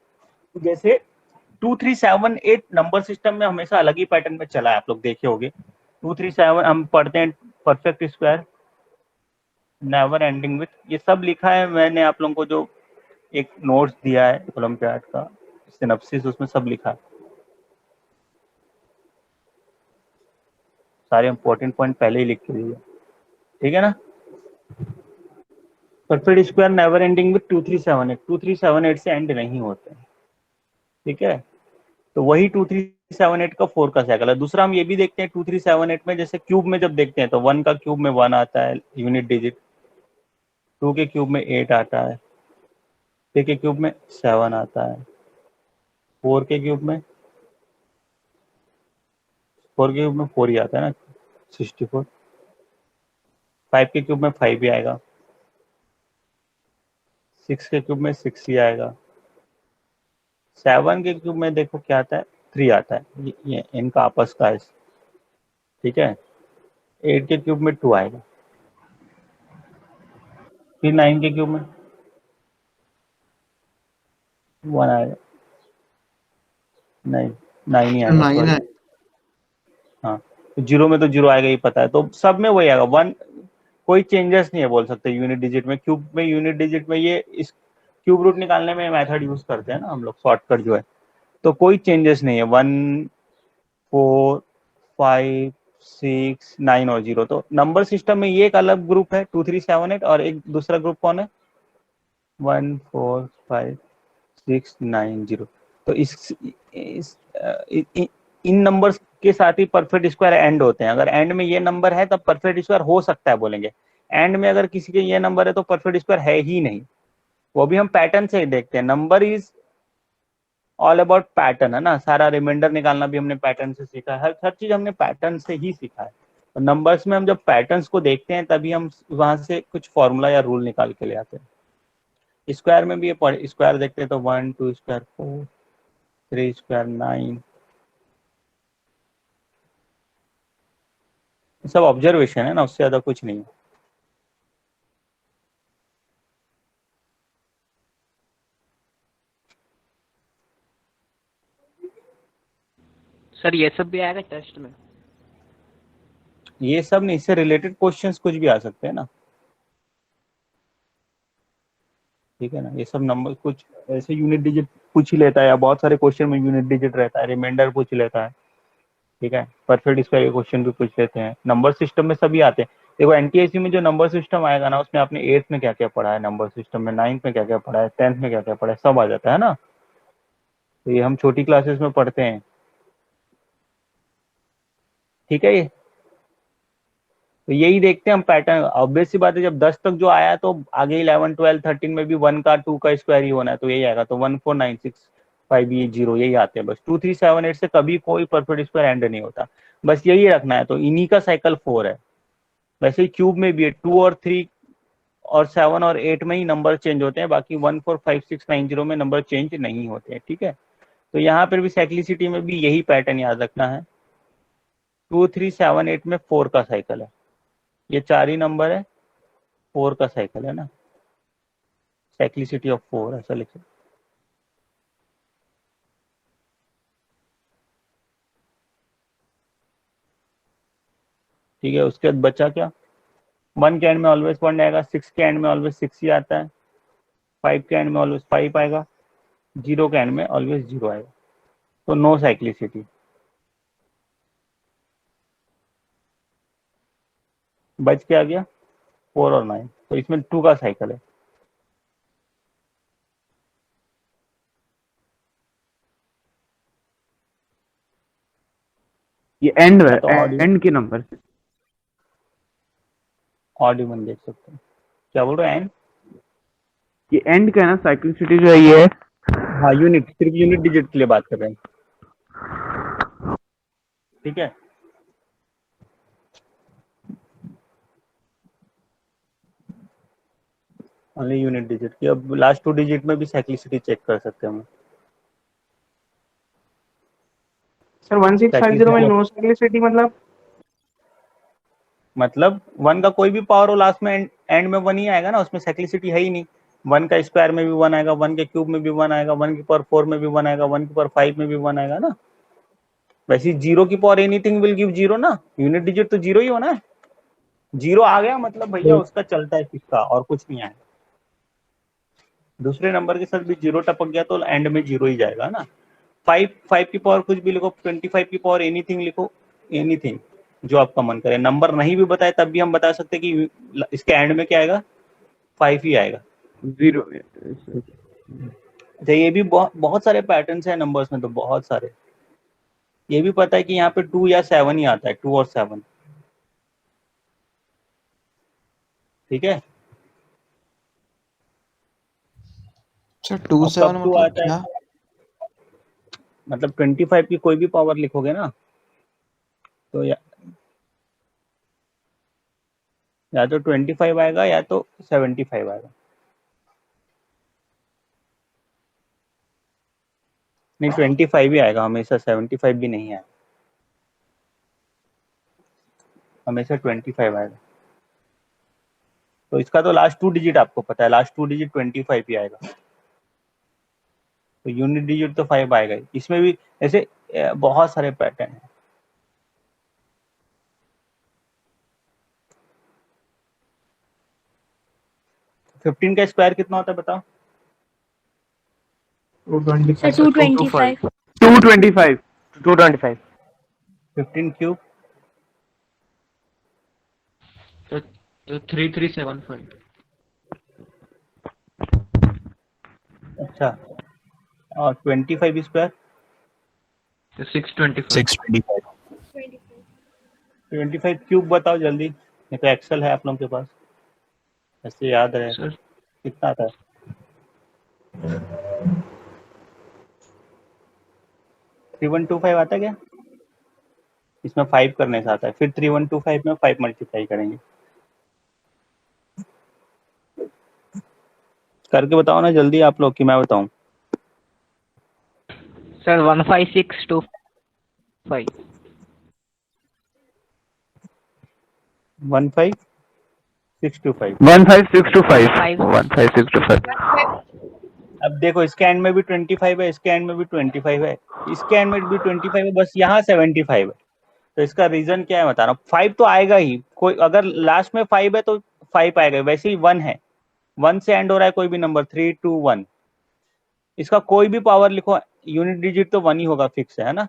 जैसे 2 3 7 8 नंबर सिस्टम में हमेशा अलग ही पैटर्न में चला है, आप लोग देखे होंगे। 2 3 7 हम पढ़ते हैं, perfect square, never ending with, ये सब लिखा है मैंने आप लोगों को, जो एक नोट्स दिया है ओलंपियाड का सिनॉप्सिस, उसमें सब लिखा है। सारे इंपॉर्टेंट पॉइंट पहले ही लिख के दिए, ठीक है ना। Perfect square never ending with 2 3 7 8, 2 3 7 8 से एंड नहीं होते हैं, ठीक है। तो वही 2 3 378 का 4 का साइकिल है। दूसरा हम ये भी देखते हैं 2378 में, जैसे क्यूब में जब देखते हैं तो 1 का क्यूब में 1 आता है यूनिट डिजिट, 2 के क्यूब में 8 आता है, 3 के क्यूब में 7 आता है, 4 के क्यूब में 4 ही आता है ना 64, 5 के क्यूब में 5 ही आएगा, 6 के क्यूब में 6 ही आएगा, 7 के क्यूब में देखो क्या आता है 3 आता है, ये इनका आपस का है, ठीक है। 8 के क्यूब में 2 आएगा, फिर 9 के क्यूब में 1 आएगा, नहीं 9 ही आएगा, 9 है। हाँ तो 0 में तो 0 आएगा ही पता है, तो सब में वही आएगा 1, कोई चेंजेस नहीं है बोल सकते यूनिट डिजिट में। क्यूब में यूनिट डिजिट में ये इस क्यूब रूट निकालने में मेथड यूज करते हैं ना हम लोग, शॉर्टकट जो है, तो कोई चेंजेस नहीं है 1, 4, 5, 6, 9 और 0। तो नंबर सिस्टम में ये एक अलग ग्रुप है 2378, और एक दूसरा ग्रुप कौन है 1, 4, 5, 6, 9, 0। तो इन नंबर्स के साथ ही परफेक्ट स्क्वायर एंड होते हैं। अगर एंड में ये नंबर है तब परफेक्ट स्क्वायर हो सकता है बोलेंगे, एंड में अगर किसी के ये नंबर है तो परफेक्ट स्क्वायर है ही नहीं। वो भी हम पैटर्न से ही देखते हैं, number is all about pattern, है ना। सारा रिमाइंडर निकालना भी हमने पैटर्न से सीखा है, हर चीज हमने पैटर्न से ही सीखा है। और नंबर्स में हम जब पैटर्न्स को देखते हैं तभी हम वहां से कुछ फॉर्मूला या रूल निकाल के ले आते हैं। स्क्वायर में भी ये स्क्वायर देखते हैं तो 1, 2 स्क्वायर 4, 3 स्क्वायर 9, सब ऑब्जर्वेशन है ना, उससे ज्यादा कुछ नहीं है। सर ये सब भी आएगा टेस्ट में? ये सब नहीं, इससे रिलेटेड क्वेश्चंस कुछ भी आ सकते हैं ना, ठीक है ना। ये सब नंबर कुछ ऐसे यूनिट डिजिट पूछ ही लेता है, या बहुत सारे क्वेश्चन में यूनिट डिजिट रहता है, रिमाइंडर पूछ लेता है, ठीक है। परफेक्ट स्क्वायर के क्वेश्चन भी पूछ लेते हैं, नंबर सिस्टम में सभी आते हैं। देखो एनटीएससी में जो नंबर सिस्टम आएगा ना, उसमें आपने 8th में क्या क्या पढ़ा है नंबर सिस्टम में, 9th में क्या क्या पढ़ा है, 10th में क्या क्या पढ़ा है, सब आ जाता है ना। तो ये हम छोटी क्लासेस में पढ़ते हैं, ठीक है। ये तो यही देखते हैं हम पैटर्न। ऑब्वियस सी बात है, जब 10 तक जो आया तो आगे 11, 12, 13 में भी 1 का 2 का स्क्वायर ही होना है, तो यही आएगा। तो 1, 4, 9, 6, 5, ये 0 यही आते हैं बस। 2, 3, 7, 8 से कभी कोई परफेक्ट स्क्वायर एंड नहीं होता, बस यही रखना है। तो इन्हीं का साइकिल 4 है। वैसे ही क्यूब में भी है, 2 और 3 और 7 और 8 में ही नंबर चेंज होते हैं, बाकी 1, 4, 5, 6, 9, 0 में नंबर चेंज नहीं होते हैं, ठीक है। तो यहाँ पर भी साइक्लिसिटी में भी यही पैटर्न याद रखना है। 2, 3, 7, 8 में 4 का साइकिल है, ये 4 ही नंबर है, 4 का साइकिल है ना, साइक्लिसिटी ऑफ 4 ऐसा लिखे। ठीक है, उसके बाद बचा क्या, 1 के एंड में ऑलवेज 1 आएगा, 6 के एंड में ऑलवेज 6 ही आता है, 5 के एंड में ऑलवेज 5 आएगा, 0 के एंड में ऑलवेज 0 आएगा। तो नो साइक्लिसिटी। बच के आ गया 4 और 9, तो इसमें 2 का साइकिल है। ये एंड है, तो एंड के नंबर ऑड इवन देख सकते हैं। क्या बोल रहे हैं एंड? ये एंड का है ना, साइक्लिसिटी जो है ये है। हाँ यूनिट, सिर्फ यूनिट डिजिट के लिए बात कर रहे हैं, ठीक है। ओनली यूनिट डिजिट की। अब लास्ट 2 डिजिट में भी साइक्लिसिटी चेक कर सकते हैं हम। सर 1650 में नो साइक्लिसिटी मतलब 1 का कोई भी पावर हो लास्ट में एंड में 1 ही आएगा ना, उसमें साइक्लिसिटी है ही नहीं। 1 का स्क्वायर में भी 1 आएगा, 1 के क्यूब में भी 1 आएगा, 1 की पावर 4 में भी 1 आएगा, 1 की पावर 5 में भी 1 आएगा ना। वैसे 0 की पावर एनीथिंग विल गिव 0 ना, यूनिट डिजिट तो 0 ही होना है। 0 आ गया मतलब भैया उसका चलता है किसका, और कुछ नहीं आएगा। दूसरे नंबर के साथ भी 0 टपक गया तो एंड में 0 ही जाएगा ना। 5 की पावर कुछ भी लिखो, 25 की पावर एनीथिंग लिखो, एनीथिंग जो आपका मन करे। नंबर नहीं भी बताए तब भी हम बता सकते कि इसके एंड में क्या आएगा, 5 ही आएगा, 0। अच्छा ये भी बहुत सारे पैटर्न्स हैं नंबर्स में, तो बहुत सारे। ये भी पता है कि यहाँ पे 2 या 7 ही आता है, 2 और 7, ठीक है। सर 2 और 7 कब 2 मतलब आता क्या? है, मतलब 25 की कोई भी पावर लिखोगे ना, तो या तो 25 आएगा या तो 75 आएगा। नहीं, 25 ही आएगा हमेशा, 75 भी नहीं है, हमेशा 25 आएगा। तो इसका तो लास्ट 2 डिजिट आपको पता है, लास्ट 2 डिजिट 25 ही आएगा, तो यूनिट डिजिट तो 5 आएगा ही। इसमें भी ऐसे बहुत सारे पैटर्न हैं। फिफ्टीन का स्क्वायर कितना होता है बताओ? सर 225। 225 225 15 क्यूब तो 3375। अच्छा, और 25 स्क्वायर 625। 625. 25 क्यूब बताओ जल्दी, ये तो एक्सेल है आप लोगों के पास, ऐसे याद रहे सर कितना आता है? 3125 आता है क्या? इसमें 5 करने से आता है, फिर 3125 में 5 मल्टीप्लाई करेंगे। करके बताओ ना जल्दी आप लोग, कि मैं बताऊं? सर 15625 15625। 15625 अब देखो, इसके एंड में भी 25 है, इसके एंड में भी 25 है, इसके एंड में भी 25 है, बस यहाँ 75 है। तो इसका रीजन क्या है बता रहा हूँ, 5 तो आएगा ही, कोई अगर लास्ट में 5 है तो 5 आएगा। वैसे ही 1 है, 1 से एंड हो रहा है कोई भी नंबर, 3 2 1, इसका कोई भी पावर लिखो, यूनिट डिजिट तो 1 ही होगा, फिक्स है ना,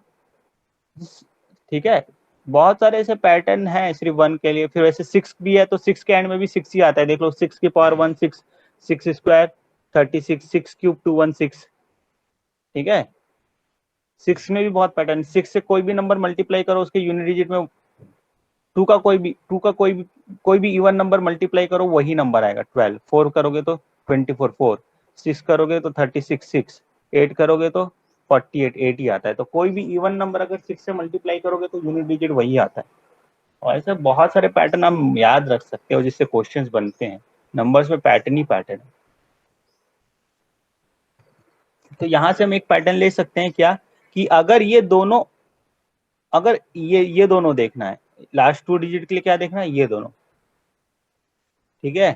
ठीक है। बहुत सारे ऐसे पैटर्न हैं सिर्फ 1 के लिए। फिर वैसे 6 भी है, तो 6 के एंड में भी 6 ही आता है, देख लो, 6 की पावर 1 6, 6 स्क्वायर 36, 6 क्यूब 216, ठीक है। 6 में भी बहुत पैटर्न, 6 से कोई भी नंबर मल्टीप्लाई करो उसके यूनिट डिजिट में, 2 का कोई भी इवन नंबर मल्टीप्लाई करो वही नंबर आएगा। 12, 4 करोगे तो 24 4, 6 करोगे तो 36 6, 8 करोगे तो 48 8 ही आता है। तो कोई भी इवन नंबर अगर 6 से मल्टीप्लाई करोगे तो यूनिट डिजिट वही आता है। और ऐसे बहुत सारे पैटर्न हम याद रख सकते हो जिससे क्वेश्चंस बनते हैं, नंबर्स में पैटर्न ही पैटर्न है। तो यहाँ से हम एक पैटर्न ले सकते हैं क्या, कि अगर ये दोनों, अगर ये दोनों देखना है, लास्ट 2 डिजिट के लिए क्या देखना है, ये दोनों, ठीक है।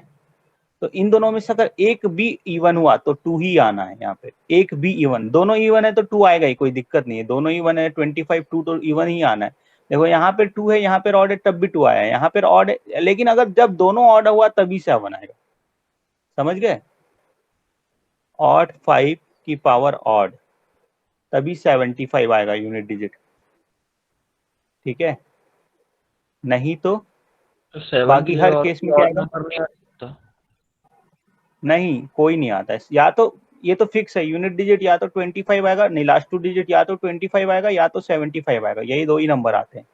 तो इन दोनों में से अगर एक भी इवन हुआ तो 2 ही आना है यहाँ पे। एक भी इवन, दोनों इवन है तो 2 आएगा ही, कोई दिक्कत नहीं है। दोनों इवन है, 25 2, तो इवन ही आना है। देखो यहाँ पे 2 है, यहाँ पे ऑड है, तब भी 2 आया है, यहाँ पे ऑड है, लेकिन अगर जब दोनों ऑड हुआ तभी 7 आएगा, समझ गए? ऑड 5 की पावर ऑड, तभी 75 आएगा यूनिट डिजिट, ठीक है। नहीं तो बाकी हर केस में क्या आएगा? नहीं, कोई नहीं आता है। या तो ये तो फिक्स है, यूनिट डिजिट या तो 25 आएगा, नहीं, लास्ट 2 डिजिट या तो 25 आएगा या तो 75 आएगा, यही 2 ही नंबर आते हैं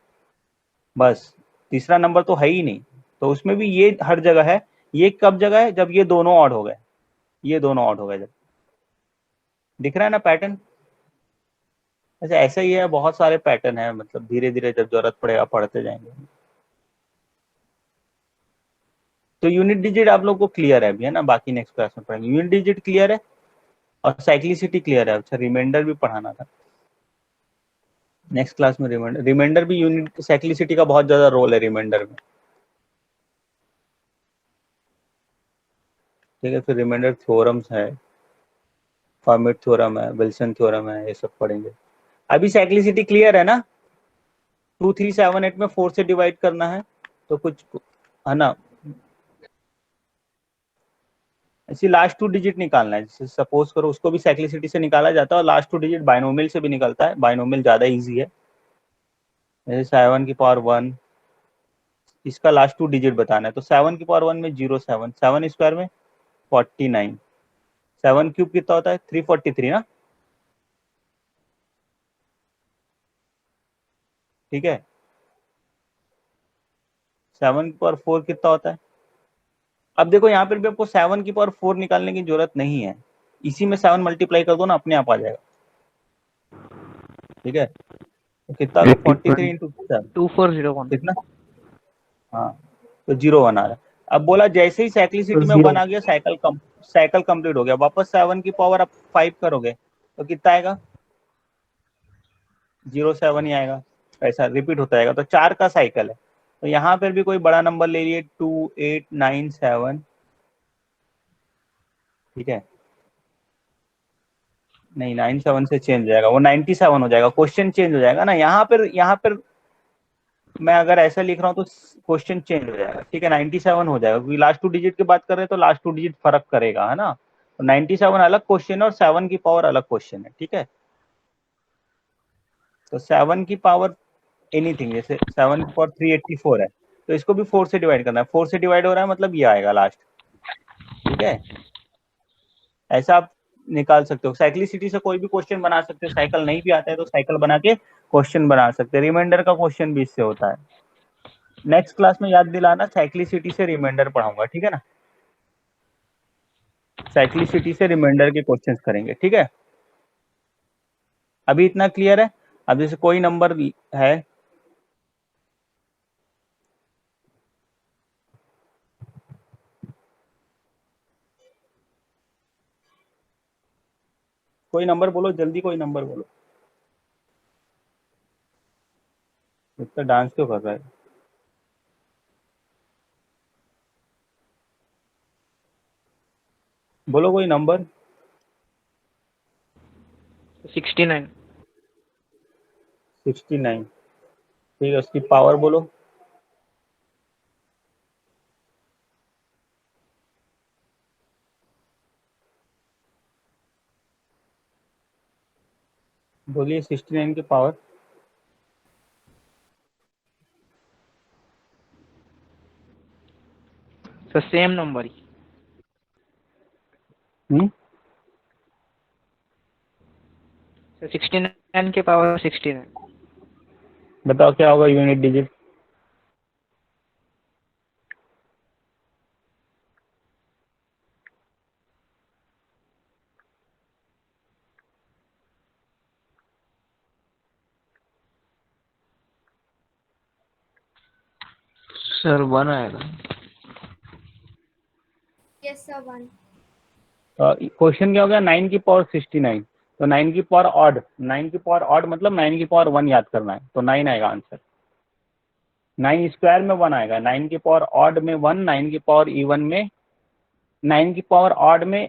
बस, तीसरा नंबर तो है ही नहीं। तो उसमें भी ये हर जगह है। ये कब जगह है, जब ये दोनों ऑड हो गए, ये दोनों ऑड हो गए जब, दिख रहा है ना पैटर्न? ऐसे ऐसा ही है, बहुत सारे पैटर्न है, मतलब धीरे धीरे जब जरूरत पड़ेगा पढ़ते जाएंगे। तो यूनिट डिजिट आप लोग को क्लियर है अभी, है ना? बाकी नेक्स्ट क्लास में पढ़ेंगे। यूनिट डिजिट क्लियर है और साइक्लिसिटी क्लियर है। अच्छा, रिमाइंडर भी पढ़ाना था नेक्स्ट क्लास में। रिमाइंडर भी, यूनिट साइक्लिसिटी का बहुत ज्यादा रोल है रिमाइंडर में, ठीक है। फिर रिमाइंडर थ्योरम्स है, फॉर्मेट थ्योरम है, विल्सन थ्योरम है, ये सब पढ़ेंगे। अभी साइक्लिसिटी क्लियर है ना? 2 3 7 8 में 4 से डिवाइड करना है, तो कुछ है ना, ऐसी लास्ट 2 डिजिट निकालना है। जैसे सपोज करो उसको भी साइक्लिसिटी से निकाला जाता है, और लास्ट 2 डिजिट बाइनोमियल से भी निकलता है, बाइनोमियल ज्यादा इजी है। जैसे 7 की पावर 1, इसका लास्ट 2 डिजिट बताना है, तो 7 की पावर 1 में 0 7, 7 स्क्वायर में 49, 7 क्यूब कितना होता है 343 ना, ठीक है, 7 की पावर 4 कितना होता है? अब देखो यहाँ पर भी आपको 7 की पावर 4 निकालने की जरूरत नहीं है, इसी में 7 मल्टीप्लाई कर दो ना, अपने आप आ जाएगा। ठीक है, तो कितना 43 इंटू 2401 कितना? हाँ, तो 0 1 आ रहा है। अब बोला जैसे ही साइक्लिसिटी में 1 आ गया, साइकिल कंप्लीट हो गया, वापस 7 की पावर आप 5 करोगे तो कितना आएगा? 07 ही आएगा, ऐसा रिपीट होता जाएगा। तो 4 का साइकिल है, तो यहाँ पर भी कोई बड़ा नंबर ले लिए 2 8 9 7। ठीक है, नहीं 97 से चेंज हो जाएगा, वो 97 हो जाएगा, क्वेश्चन चेंज हो जाएगा ना। यहाँ पर मैं अगर ऐसा लिख रहा हूँ तो क्वेश्चन चेंज हो जाएगा। ठीक है, 97 हो जाएगा, क्योंकि लास्ट 2 डिजिट की बात कर रहे हैं तो लास्ट 2 डिजिट फर्क करेगा, है ना। तो 97 अलग क्वेश्चन है और 7 की पावर अलग क्वेश्चन है। ठीक है, तो 7 की पावर एनीथिंग, जैसे 7 की पावर 384 है, तो इसको भी 4 से डिवाइड करना है। 4 से डिवाइड हो रहा है मतलब ये आएगा लास्ट। ठीक है, ऐसा आप निकाल सकते हो। साइक्लिसिटी से कोई भी क्वेश्चन बना सकते हो, साइकिल नहीं भी आता है तो साइकिल बना के क्वेश्चन बना सकते हैं। रिमाइंडर का क्वेश्चन भी इससे होता है। नेक्स्ट क्लास में याद दिलाना, साइक्लिसिटी से रिमाइंडर पढ़ाऊंगा। ठीक है ना, साइक्लिसिटी से रिमाइंडर के क्वेश्चंस करेंगे। ठीक है, अभी इतना क्लियर है। अब जैसे कोई नंबर है, कोई नंबर बोलो जल्दी, कोई नंबर बोलो। इतना डांस क्यों कर रहा है? बोलो कोई नंबर। 69। 69। ठीक है, उसकी पावर बोलो। बोलिए 69 की पावर। सर सेम नंबर ही। सर 69 के पावर 69। बताओ क्या होगा यूनिट डिजिट? सर 1 आएगा। Yes sir 1। क्वेश्चन क्या हो गया? 9 की पावर 69, तो 9 की पावर ऑड, 9 की पावर ऑड मतलब 9 की पावर 1 याद करना है, तो 9 आएगा आंसर। 9 स्क्वायर में 1 आएगा, 9 की पावर ऑड में 1, 9 की पावर इवन में, 9 की पावर ऑड में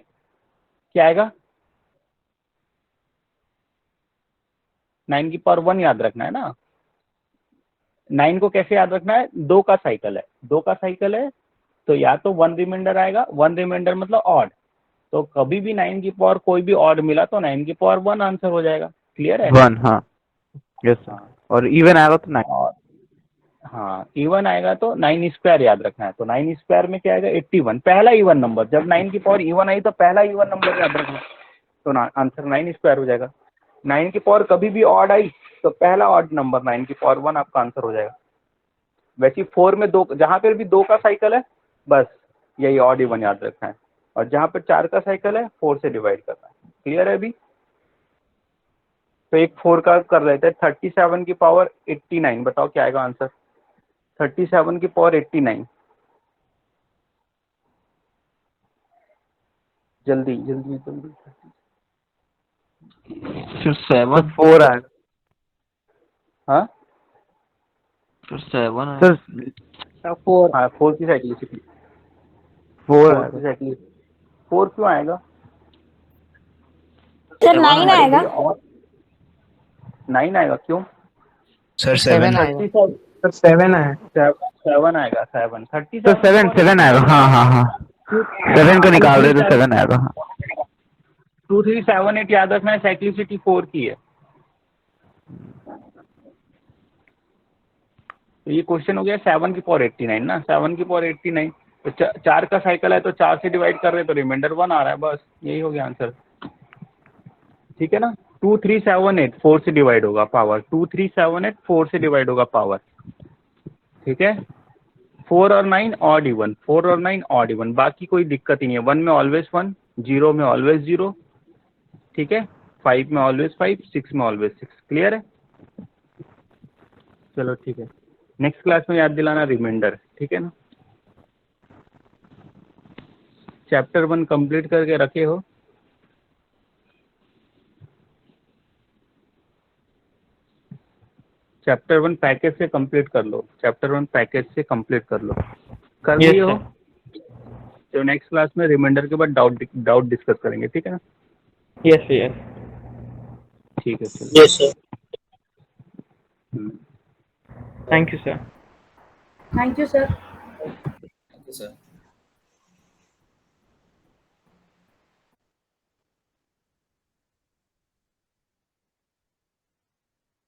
क्या आएगा? 9 की पावर 1 याद रखना है ना। 9 को कैसे याद रखना है? 2 का साइकिल है, 2 का साइकिल है, तो या तो 1 रिमाइंडर आएगा, 1 रिमाइंडर मतलब ऑड, तो कभी भी 9 की पावर कोई भी ऑड मिला तो 9 की पावर 1 आंसर हो जाएगा। क्लियर है? 1 हाँ, यस सर। और इवन आएगा तो 9। और हाँ, इवन आएगा तो 9 स्क्वायर याद रखना है, तो 9 स्क्वायर में क्या आएगा? 81, पहला इवन नंबर। जब 9 की पावर इवन आई तो पहला इवन नंबर याद रखना, तो आंसर 9 स्क्वायर हो जाएगा। 9 की पावर कभी भी ऑड आई तो पहला ऑड नंबर 9 की पावर 1 आपका आंसर हो जाएगा। वैसे 4 में 2, जहां पर भी 2 का साइकिल है बस यही ऑड इवन याद रखना है, और जहां पर 4 का साइकिल है 4 से डिवाइड करना है। क्लियर है अभी? तो एक 4 का कर लेते हैं। 37 की पावर 89, बताओ क्या आएगा आंसर? 37 की पावर 89, जल्दी जल्दी जल्दी। फिर 7। 4 आएगा हाँ फिर 7 आएगा। सर। 4 हाँ, 4 की साइक्लिसिटी, 4 4 की साइक्लिसिटी। 4 क्यों आएगा? सर 9 आएगा। 9 आएगा क्यों? सर 7 7। आएगा। 37 सर 7 है। 7 आएगा, 7 तो 7 आएगा। हाँ हाँ हाँ, 7 को निकाल रहे तो 7 आएगा। हाँ 2378 याद रखना है, साइक्लिसिटी 4 की है। तो ये क्वेश्चन हो गया 7 की पावर 89 ना, 7 की पावर 89, तो 4 का साइकिल है तो 4 से डिवाइड कर रहे तो रिमाइंडर 1 आ रहा है, बस यही हो गया आंसर। ठीक है ना। 2378 4 से डिवाइड होगा पावर, 2378 4 से डिवाइड होगा पावर, ठीक है। 4 और 9 ऑड इवन, 4 और 9 ऑड इवन, बाकी कोई दिक्कत ही नहीं है। 1 में ऑलवेज 1, 0 में ऑलवेज 0, ठीक है। 5 में ऑलवेज 5, 6 में ऑलवेज 6, क्लियर है। चलो ठीक है, नेक्स्ट क्लास में याद दिलाना रिमाइंडर, ठीक है ना। चैप्टर 1 कंप्लीट करके रखे हो। चैप्टर 1 पैकेज से कंप्लीट कर लो, चैप्टर 1 पैकेज से कंप्लीट कर लो, कर लिए हो। तो नेक्स्ट क्लास में रिमाइंडर के बाद डाउट डिस्कस करेंगे, ठीक है ना। यस यस, ठीक है, चलो। Yes, sir. Thank you sir. Thank you sir. Thank you, sir.